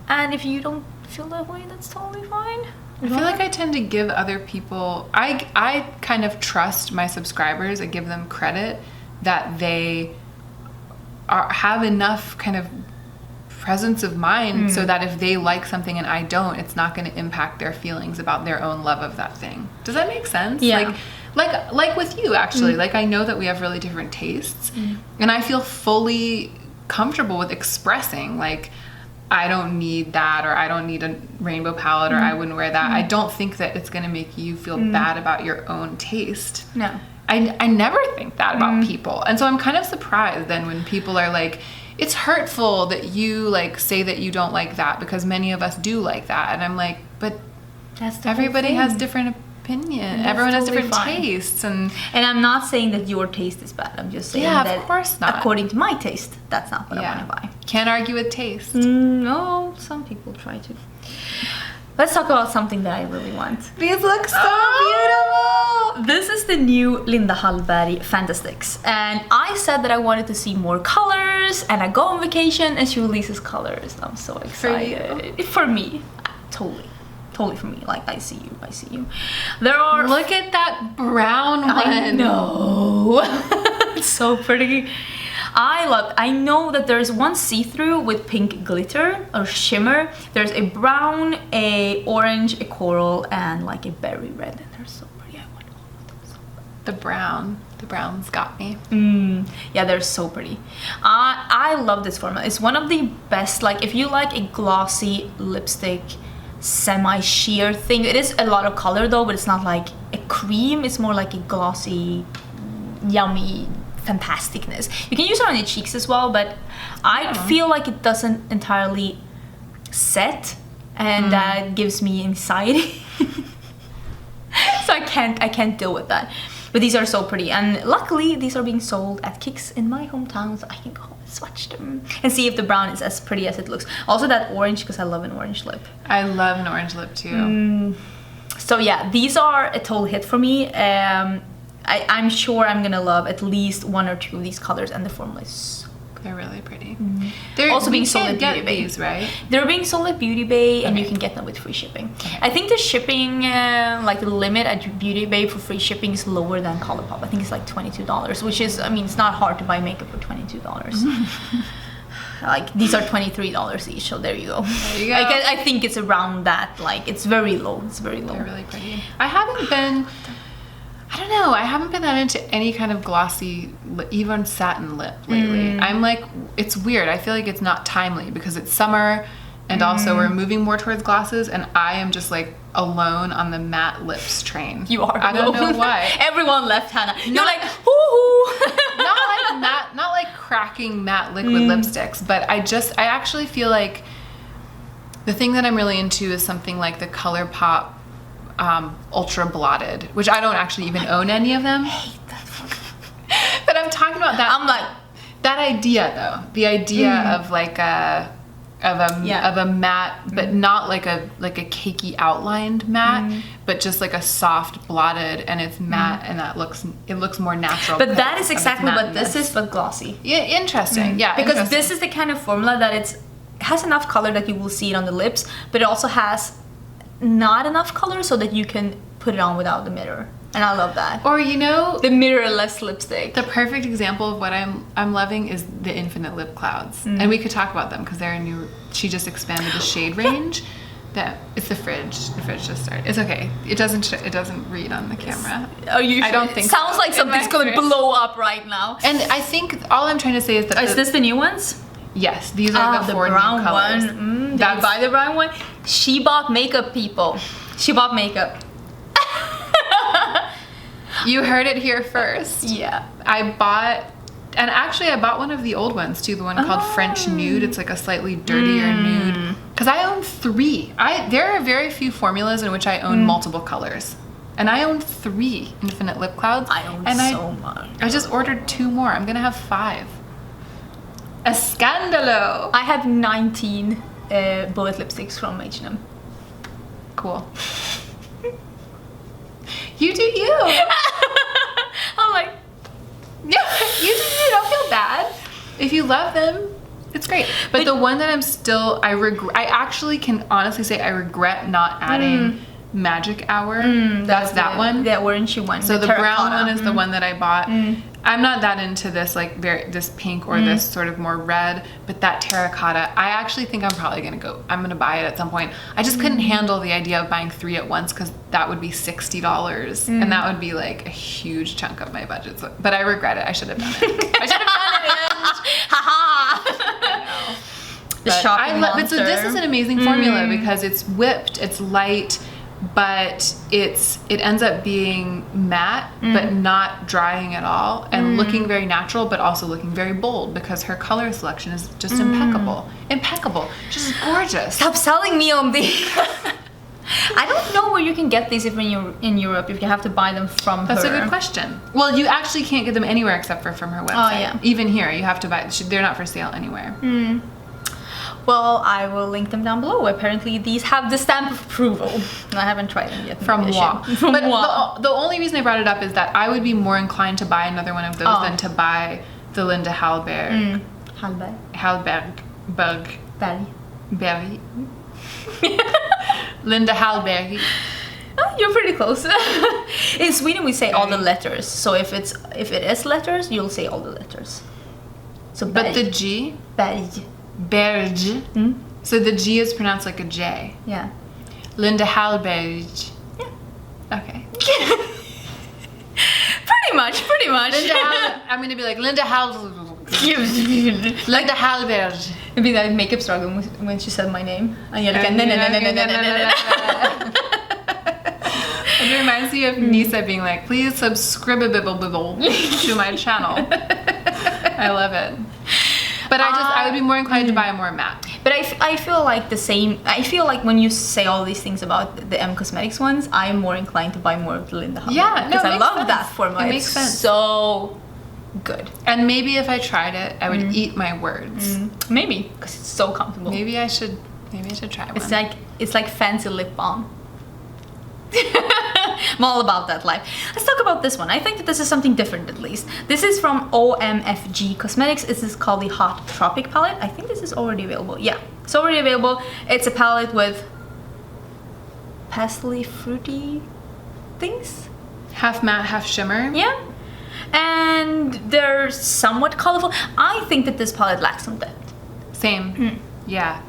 And if you don't feel that way, that's totally fine. I feel like I tend to give other people, I kind of trust my subscribers. I give them credit that they have enough kind of presence of mind so that if they like something and I don't, it's not going to impact their feelings about their own love of that thing. Does that make sense? Yeah. Like with you, actually. Like, I know that we have really different tastes, and I feel fully comfortable with expressing, like, I don't need that, or I don't need a rainbow palette, or I wouldn't wear that. I don't think that it's going to make you feel bad about your own taste. No. I never think that about people. And so I'm kind of surprised then when people are like, it's hurtful that you like say that you don't like that, because many of us do like that. And I'm like, but everybody has different opinion. Everyone has different tastes. And I'm not saying that your taste is bad. I'm just saying that of course not. According to my taste, that's not what I want to buy. Can't argue with taste. No, some people try to. Let's talk about something that I really want. These look so beautiful. This is the new Linda Hallberg Fantasticks. And I said that I wanted to see more colors, and I go on vacation and she releases colors. I'm so excited. For me. Totally for me. Like, I see you. There are... Look at that brown one. I know. It's so pretty. I know that there's one see-through with pink glitter or shimmer. There's a brown, a orange, a coral, and like a berry red. And they're so pretty. I want all of them so bad. The brown's got me. Yeah, they're so pretty. I love this formula. It's one of the best, like, if you like a glossy lipstick, semi-sheer thing. It is a lot of color though, but it's not like a cream. It's more like a glossy, yummy fantasticness. You can use it on your cheeks as well, but I feel like it doesn't entirely set, and that gives me anxiety. So I can't deal with that. But these are so pretty, and luckily these are being sold at Kicks in my hometown, so I can go and swatch them and see if the brown is as pretty as it looks. Also that orange, because I love an orange lip. I love an orange lip too. So yeah, these are a total hit for me. I'm sure I'm gonna love at least 1 or 2 of these colors, and the formula is so good. They're really pretty. They're also being sold at Beauty Bay. These, right? They're being sold at Beauty Bay, and you can get them with free shipping. I think the shipping, like the limit at Beauty Bay for free shipping is lower than Colourpop. I think it's like $22, which is, I mean, it's not hard to buy makeup for $22. Like, these are $23 each, so there you go. There you go. Like, I think it's around that. Like, it's very low. It's very low. They're really pretty. I haven't been that into any kind of glossy, even satin lip lately. I'm like, it's weird. I feel like it's not timely because it's summer, and also we're moving more towards glosses, and I am just like alone on the matte lips train. You are. I don't know why. Everyone left Hannah. You're like, hoo-hoo. not like cracking matte liquid lipsticks, but I actually feel like the thing that I'm really into is something like the Colourpop ultra blotted, which I don't actually even own any of them. I hate that But I'm talking about that. I'm like, that idea though, the idea of like a of a matte, but not like a cakey outlined matte, but just like a soft blotted, and it's matte, and it looks more natural. But that is exactly what this is, but glossy. Yeah, interesting. Yeah, because this is the kind of formula that it has enough color that you will see it on the lips, but it also has not enough color so that you can put it on without the mirror. And I love that. Or the mirrorless lipstick. The perfect example of what I'm loving is the Infinite Lip Clouds. And we could talk about them because they're a new, she just expanded the shade range. It's the fridge. The fridge just started. It's okay. It doesn't read on the camera. Are you sure? I don't think it sounds like something's going to blow up right now. And I think all I'm trying to say is that is this the new ones? Yes, these are the 4 brown new colors. One. Did you buy the brown one? She bought makeup, people. She bought makeup. You heard it here first. Yeah. I bought one of the old ones too, the one called French Nude. It's like a slightly dirtier nude. Because I own 3. There are very few formulas in which I own multiple colors. And I own 3 Infinite Lip Clouds. I own so much. I just ordered 2 more. I'm gonna have 5. A scandalo! I have 19 bullet lipsticks from H&M. Cool. You do you. I'm like, yeah, you do you. Don't feel bad. If you love them, it's great. But the one that I actually can honestly say I regret not adding Magic Hour. That's that one. The orangey one. So the brown one is the one that I bought. I'm not that into this this pink or this sort of more red, but that terracotta, I actually think I'm gonna buy it at some point. I just couldn't handle the idea of buying 3 at once because that would be $60 and that would be like a huge chunk of my budget. So, but I regret it. I should have done it. I should have done it. Haha. The shopping monster. But so this is an amazing formula because it's whipped, it's light, but it ends up being matte but not drying at all and looking very natural but also looking very bold because her color selection is just impeccable, just gorgeous. Stop selling me on these. I don't know where you can get these if you're in Europe, if you have to buy them from That's her. a good question. Well, you actually can't get them anywhere except for from her website. Oh, yeah. Even here you have to buy, they're not for sale anywhere. Well, I will link them down below. Apparently, these have the stamp of approval. I haven't tried them yet. From moi. But the only reason I brought it up is that I would be more inclined to buy another one of those than to buy the Linda Hallberg. Berry. Linda Hallberg. Oh, you're pretty close. In Sweden, we say all the letters. So if it is letters, you'll say all the letters. So but the G. Berg. So the G is pronounced like a J. Yeah. Linda Hallberg. Yeah. Okay. Pretty much. I'm gonna be like Linda Linda Hallberg. It'd be that makeup struggle when she said my name. Angelica. It reminds me of Nisa being like, please subscribe to my channel. I love it. But I would be more inclined to buy a more matte. But I feel like the same. I feel like when you say all these things about the M Cosmetics ones, I'm more inclined to buy more of the Linda Hallberg. Yeah, because I love that formula. It makes sense. So good. And maybe if I tried it, I would eat my words. Maybe because it's so comfortable. Maybe I should try one. It's like fancy lip balm. I'm all about that life. Let's talk about this one. I think that this is something different at least. This is from OMFG Cosmetics. This is called the Hot Tropic Palette. I think this is already available. Yeah, it's already available. It's a palette with pastely fruity things. Half matte, half shimmer. Yeah. And they're somewhat colorful. I think that this palette lacks some depth. Same. Yeah,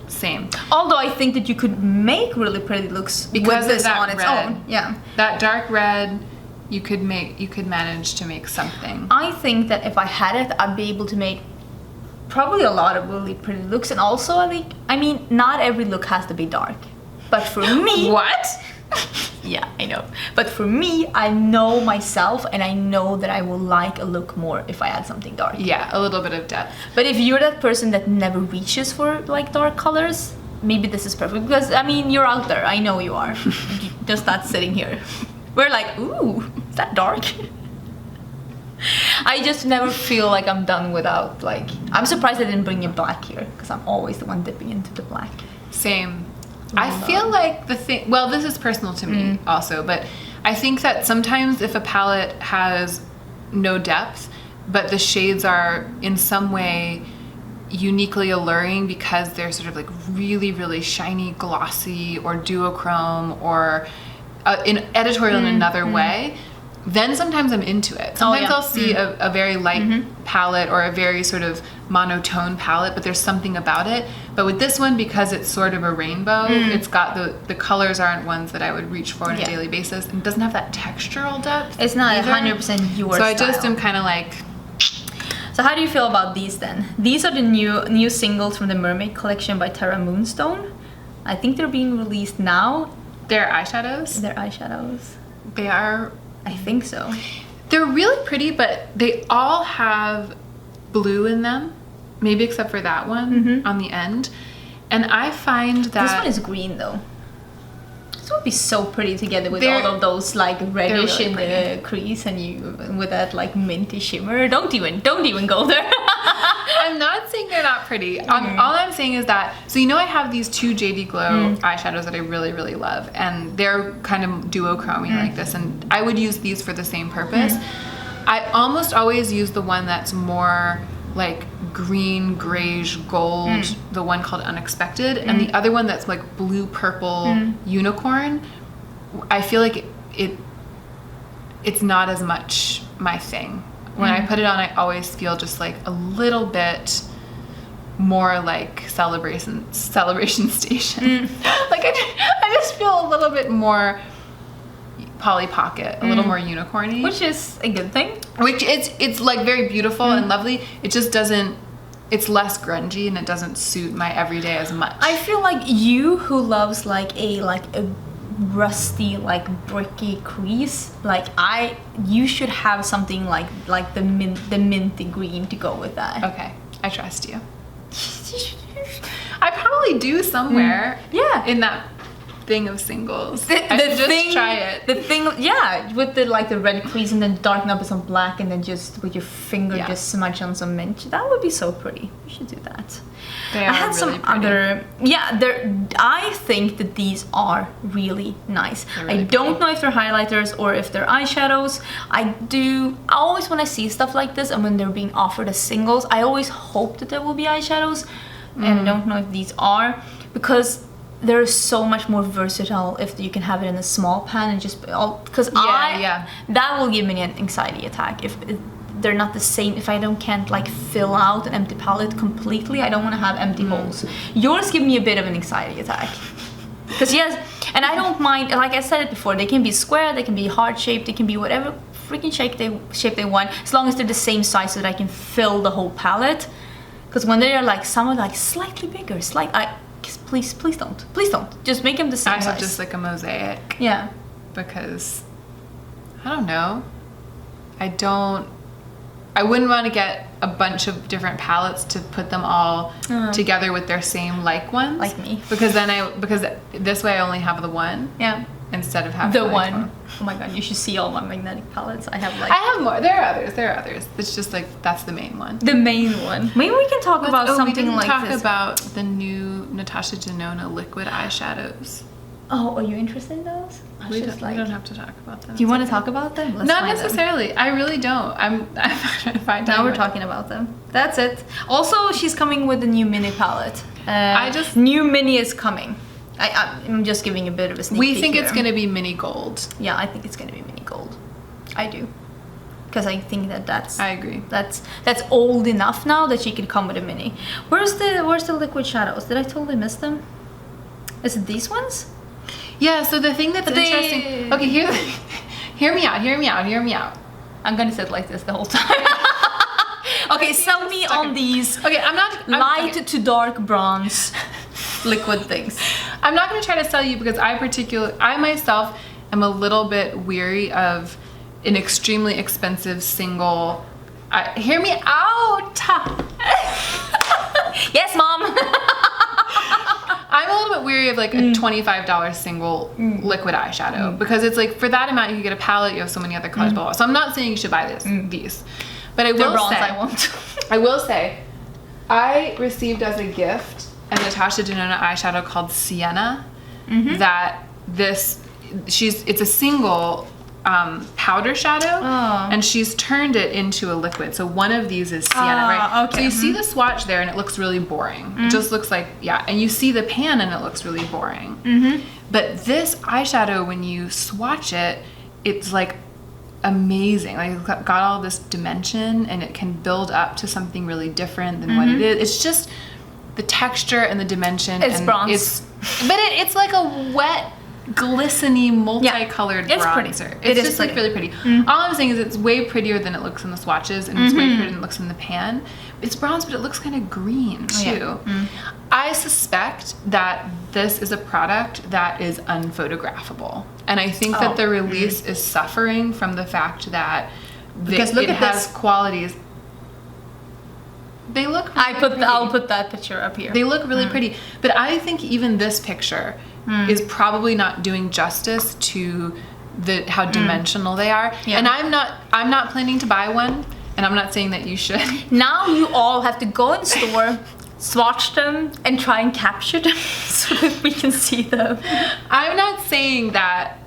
same. Although I think that you could make really pretty looks because with this that on its red. own. Yeah. That dark red, you could manage to make something. I think that if I had it, I'd be able to make probably a lot of really pretty looks, and also I mean, not every look has to be dark. But for me, what? Yeah, I know. But for me, I know myself and I know that I will like a look more if I add something dark. Yeah, a little bit of depth. But if you're that person that never reaches for like dark colors, maybe this is perfect. Because I mean, you're out there. I know you are. You're just not sitting here. We're like, ooh, is that dark? I just never feel like I'm done without, like, I'm surprised I didn't bring you black here, because I'm always the one dipping into the black. Same. I feel like the thing, well, this is personal to me also, but I think that sometimes if a palette has no depth, but the shades are in some way uniquely alluring because they're sort of like really, really shiny, glossy, or duochrome, or in editorial in another way, then sometimes I'm into it. Sometimes I'll see a very light palette or a very sort of monotone palette, but there's something about it. But with this one, because it's sort of a rainbow, it's got the colors aren't ones that I would reach for on a daily basis, and it doesn't have that textural depth. It's not 100% your So I style. just am kind of like... So how do you feel about these then? These are the new singles from the Mermaid Collection by Tara Moonstone. I think they're being released now. They're eyeshadows? They're eyeshadows. They are... I think so. They're really pretty, but they all have blue in them, maybe except for that one on the end. And I find that... This one is green though. This would be so pretty together with all of those like reddish really in the crease, and you with that like minty shimmer. Don't even go there. I'm not saying they're not pretty. All I'm saying is that, so you know, I have these two JD Glow eyeshadows that I really, really love, and they're kind of duochrome like this, and I would use these for the same purpose. I almost always use the one that's more like green, grayish, gold, the one called Unexpected, and the other one that's like blue, purple, unicorn. I feel like it's not as much my thing. When I put it on, I always feel just like a little bit more like Celebration Station. Like I just feel a little bit more Polly Pocket, a little more unicorny, Which is a good thing. Which it's like very beautiful and lovely. It just doesn't. It's less grungy and it doesn't suit my everyday as much. I feel like you who loves like a rusty, like bricky crease, you should have something like the minty green to go with that. Okay, I trust you. I probably do somewhere. In that thing of singles. I should just try it. The thing, with the red crease and then darken up with some black, and then just with your finger just smudge on some mint. That would be so pretty. You should do that. They are I had really some pretty. other, I think that these are really nice. Really I don't know if they're highlighters or if they're eyeshadows. I always, when I see stuff like this and when they're being offered as singles, I always hope that there will be eyeshadows, and I don't know if these are, because they're so much more versatile if you can have it in a small pan and just because that will give me an anxiety attack if they're not the same. If I can't like fill out an empty palette completely, I don't want to have empty holes. Yours give me a bit of an anxiety attack because and I don't mind, like I said it before, they can be square, they can be heart shaped, they can be whatever freaking shape they want, as long as they're the same size so that I can fill the whole palette. Because when they are like some are like slightly bigger, please don't just make them the same size. I have just like a mosaic. Yeah, because I don't know. I wouldn't want to get a bunch of different palettes to put them all together with their same ones. Like me. Because this way I only have the one. Yeah. Instead of having the one. Oh my god, you should see all my magnetic palettes. I have more. There are others. It's just like that's the main one. The main one. Maybe we can talk about something like this. We didn't talk about the new Natasha Denona liquid eyeshadows. Oh, are you interested in those? We don't have to talk about them. Do you want to talk about them? Not necessarily. I really don't. I'm trying to find now we're talking about them. That's it. Also, she's coming with a new mini palette. New mini is coming. I'm just giving a bit of a sneak peek. We think it's going to be mini gold. Yeah, I think it's going to be mini gold. I do. Because I think that's... I agree. That's old enough now that she can come with a mini. Where's the liquid shadows? Did I totally miss them? Is it these ones? Yeah, so the thing that's interesting... Okay, hear me out. I'm going to sit like this the whole time. Okay, sell me on these light to dark bronze liquid things. I'm not going to try to sell you because I myself am a little bit weary of an extremely expensive single. Hear me out. Yes, mom. I'm a little bit weary theory of like a $25 single liquid eyeshadow, because it's like for that amount you get a palette, you have so many other colors, blah, blah. So I'm not saying you should buy these, but I will say I received as a gift a Natasha Denona eyeshadow called Sienna. That it's a single powder shadow, and she's turned it into a liquid. So one of these is Sienna, right? Okay. So you see the swatch there, and it looks really boring. It just looks like, and you see the pan, and it looks really boring. But this eyeshadow, when you swatch it, it's like amazing. Like, it's got all this dimension, and it can build up to something really different than what it is. It's just the texture and the dimension. It's bronze. But it's like a wet, glistening, multicolored bronzer. It's just like really pretty. All I'm saying is it's way prettier than it looks in the swatches, and it's way prettier than it looks in the pan. It's bronze, but it looks kind of green too. I suspect that this is a product that is unphotographable, and I think that the release is suffering from the fact that it has qualities. They look really I'll put that picture up here. They look really pretty, but I think even this picture is probably not doing justice to how dimensional they are. And I'm not planning to buy one, and I'm not saying that you should. Now you all have to go in store, swatch them, and try and capture them so that we can see them. I'm not saying that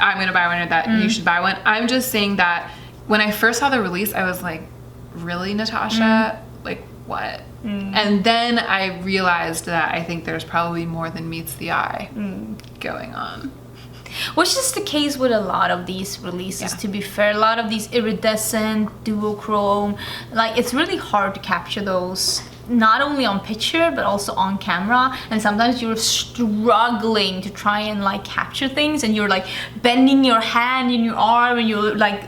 I'm gonna buy one or that you should buy one. I'm just saying that when I first saw the release, I was like, really, Natasha? Like, what? And then I realized that I think there's probably more than meets the eye going on. Which is the case with a lot of these releases, to be fair. A lot of these iridescent, duochrome, like, it's really hard to capture those, not only on picture, but also on camera. And sometimes you're struggling to try and, like, capture things, and you're, like, bending your hand in your arm, and you're, like,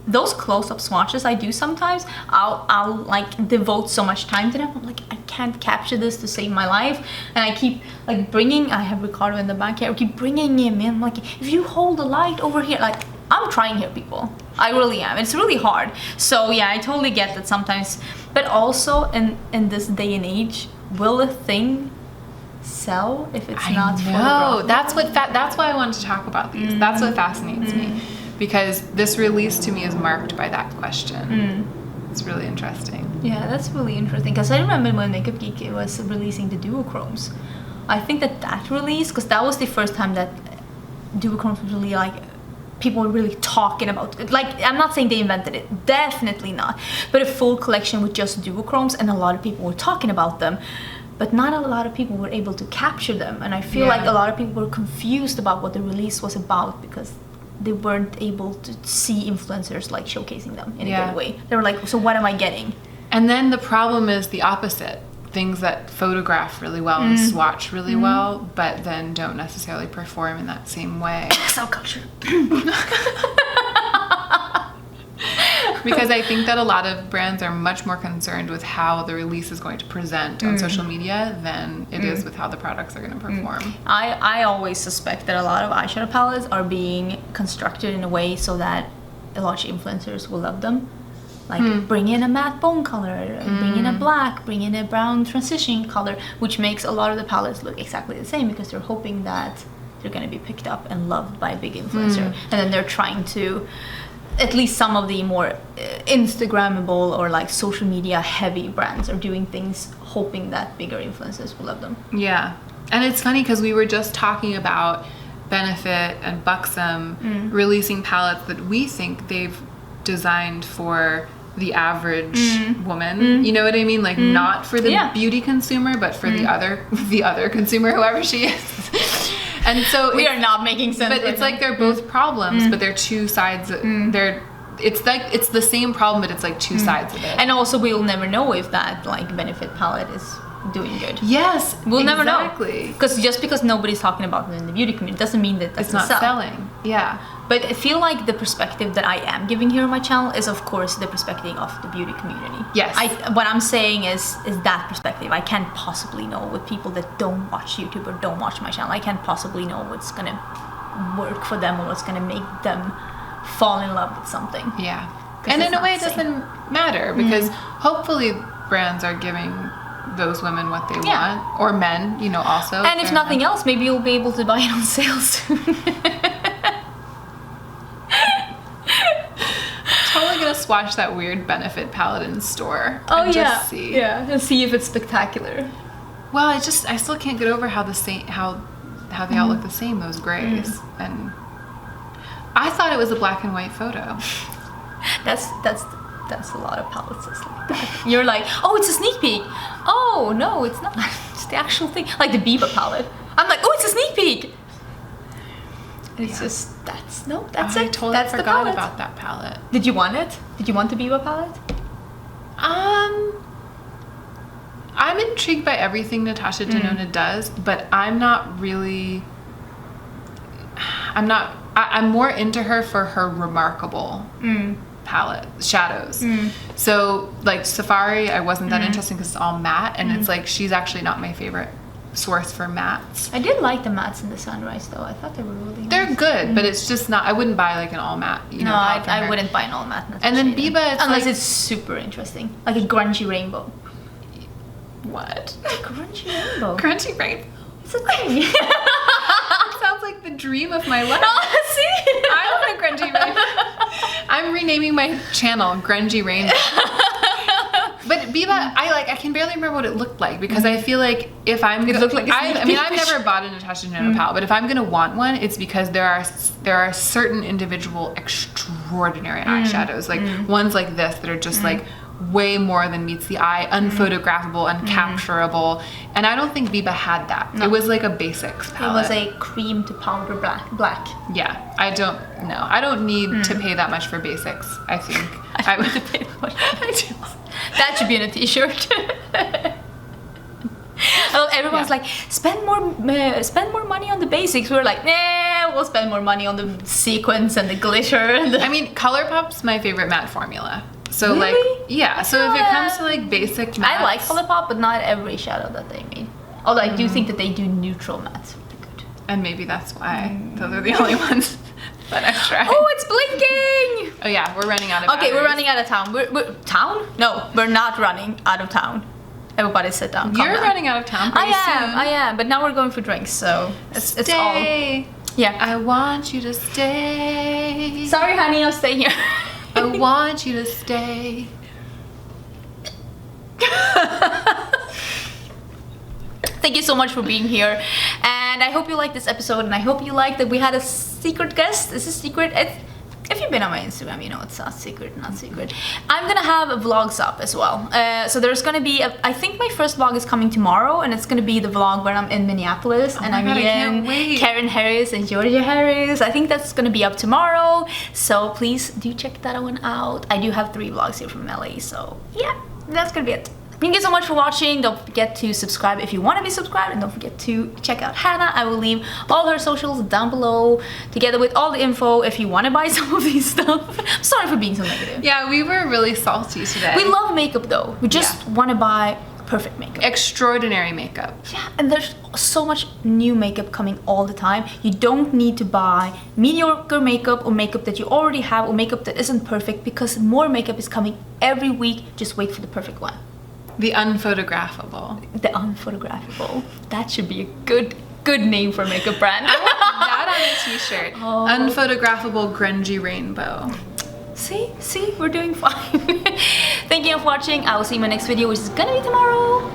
those close-up swatches I do sometimes, I'll like devote so much time to them. I'm like, I can't capture this to save my life, and I keep like I have Ricardo in the back here, I keep bringing him in, like, if you hold the light over here, like, I'm trying here, people. I really am. It's really hard. So yeah, I totally get that sometimes, but also in this day and age, will a thing sell if it's not photographed? That's why I wanted to talk about these. That's what fascinates me. Because this release to me is marked by that question. It's really interesting. Yeah, that's really interesting. Because I remember when Makeup Geek was releasing the duochromes. I think that release, because that was the first time that duochromes was really, like, people were really talking about it. Like, I'm not saying they invented it, definitely not. But a full collection with just duochromes, and a lot of people were talking about them. But not a lot of people were able to capture them. And I feel like a lot of people were confused about what the release was about, because they weren't able to see influencers like showcasing them in a good way. They were like, so what am I getting? And then the problem is the opposite. Things that photograph really well and swatch really well, but then don't necessarily perform in that same way. Cell culture. Because I think that a lot of brands are much more concerned with how the release is going to present on social media than it is with how the products are going to perform. I always suspect that a lot of eyeshadow palettes are being constructed in a way so that a lot of influencers will love them. Like, bring in a matte bone color, bring in a black, bring in a brown transition color, which makes a lot of the palettes look exactly the same, because they're hoping that they're going to be picked up and loved by a big influencer. And then they're trying to, at least some of the more Instagrammable or like social media heavy brands are doing things hoping that bigger influencers will love them. Yeah. And it's funny because we were just talking about Benefit and Buxom releasing palettes that we think they've designed for the average woman. You know what I mean? Like, not for the beauty consumer, but for the other consumer, whoever she is. And so we are not making sense. But it's like they're both problems, but they're two sides. It's the same problem, but it's like two sides of it. And also, we'll never know if that like Benefit palette is doing good. Yes, we'll never know. Because just because nobody's talking about it in the beauty community doesn't mean that it's not selling. Yeah. But I feel like the perspective that I am giving here on my channel is, of course, the perspective of the beauty community. Yes. What I'm saying is that perspective. I can't possibly know with people that don't watch YouTube or don't watch my channel. I can't possibly know what's gonna work for them or what's gonna make them fall in love with something. Yeah. And in a way, it doesn't matter, because hopefully brands are giving those women what they Yeah. want, or men, you know, also. And if nothing else, maybe you'll be able to buy it on sale soon. Totally gonna swatch that weird Benefit palette in the store. Oh and yeah, just see. yeah, and see if it's spectacular. Well, I still can't get over how they all look the same, those grays. And I thought it was a black and white photo. That's a lot of palettes that's like that. You're like, oh, it's a sneak peek. Oh no, it's not. It's the actual thing. Like the Biba palette. I'm like, oh, it's a sneak peek. It's just that's it. I totally that's forgot about that palette. Did you want it? Did you want the Biba palette? I'm intrigued by everything Natasha Denona does, but I'm more into her for her remarkable palette shadows. So like Safari, I wasn't that interested because it's all matte, and it's like she's actually not my favorite source for mattes. I did like the mattes in the Sunrise though. I thought they were really nice. They're good, but it's just not. I wouldn't buy like an all matte. No, I wouldn't buy an all matte. And then Biba, unless it's super interesting, like a grungy rainbow. What? A grungy rainbow. Grungy rainbow. It's a thing. Sounds like the dream of my life. No, see? I want a grungy rainbow. I'm renaming my channel Grungy Rainbow. But Biba, I can barely remember what it looked like because I feel like if I'm gonna look like a I've never bought a Natasha Denona palette, but if I'm gonna want one, it's because there are certain individual extraordinary eyeshadows, like ones like this that are just like way more than meets the eye, unphotographable, uncapturable, and I don't think Biba had that. No. It was like a basics palette. It was a cream to powder black. Yeah, I don't need to pay that much for basics. I think I would have paid that much. I do. That should be in a t-shirt. Well, everyone's like, spend more money on the basics. We're like, nah, we'll spend more money on the sequins and the glitter. And I mean, Colourpop's my favorite matte formula. So really? like, yeah. So if it comes to like basic mattes, I like Colourpop, but not every shadow that they made. Although I do think that they do neutral mattes really good. And maybe that's why those are the only ones that I've tried. Oh, it's blinking! Oh yeah, we're running out of Okay, batteries. we're running out of town. We're town? No, we're not running out of town. Everybody sit down. You're running out of town pretty soon. I am, but now we're going for drinks, so it's all... Yeah. I want you to stay. Sorry, honey, I'm staying here. I want you to stay. Thank you so much for being here, and I hope you liked this episode, and I hope you liked that we had a secret guest. This is secret. If you've been on my Instagram, you know it's not secret. I'm gonna have vlogs up as well. So there's gonna be, I think my first vlog is coming tomorrow, and it's gonna be the vlog where I'm in Minneapolis and I'm meeting Karen Harris and Georgia Harris. I think that's gonna be up tomorrow. So please do check that one out. I do have 3 vlogs here from LA, so yeah, that's gonna be it. Thank you so much for watching. Don't forget to subscribe if you want to be subscribed, and don't forget to check out Hannah. I will leave all her socials down below together with all the info if you want to buy some of these stuff. I'm sorry for being so negative. Yeah, we were really salty today. We love makeup though. We just want to buy perfect makeup. Extraordinary makeup. Yeah, and there's so much new makeup coming all the time. You don't need to buy mediocre makeup or makeup that you already have or makeup that isn't perfect, because more makeup is coming every week. Just wait for the perfect one. The unphotographable. The unphotographable. That should be a good name for a makeup brand. I want that on a t-shirt. Oh. Unphotographable grungy rainbow. See, we're doing fine. Thank you for watching. I will see you in my next video, which is gonna be tomorrow.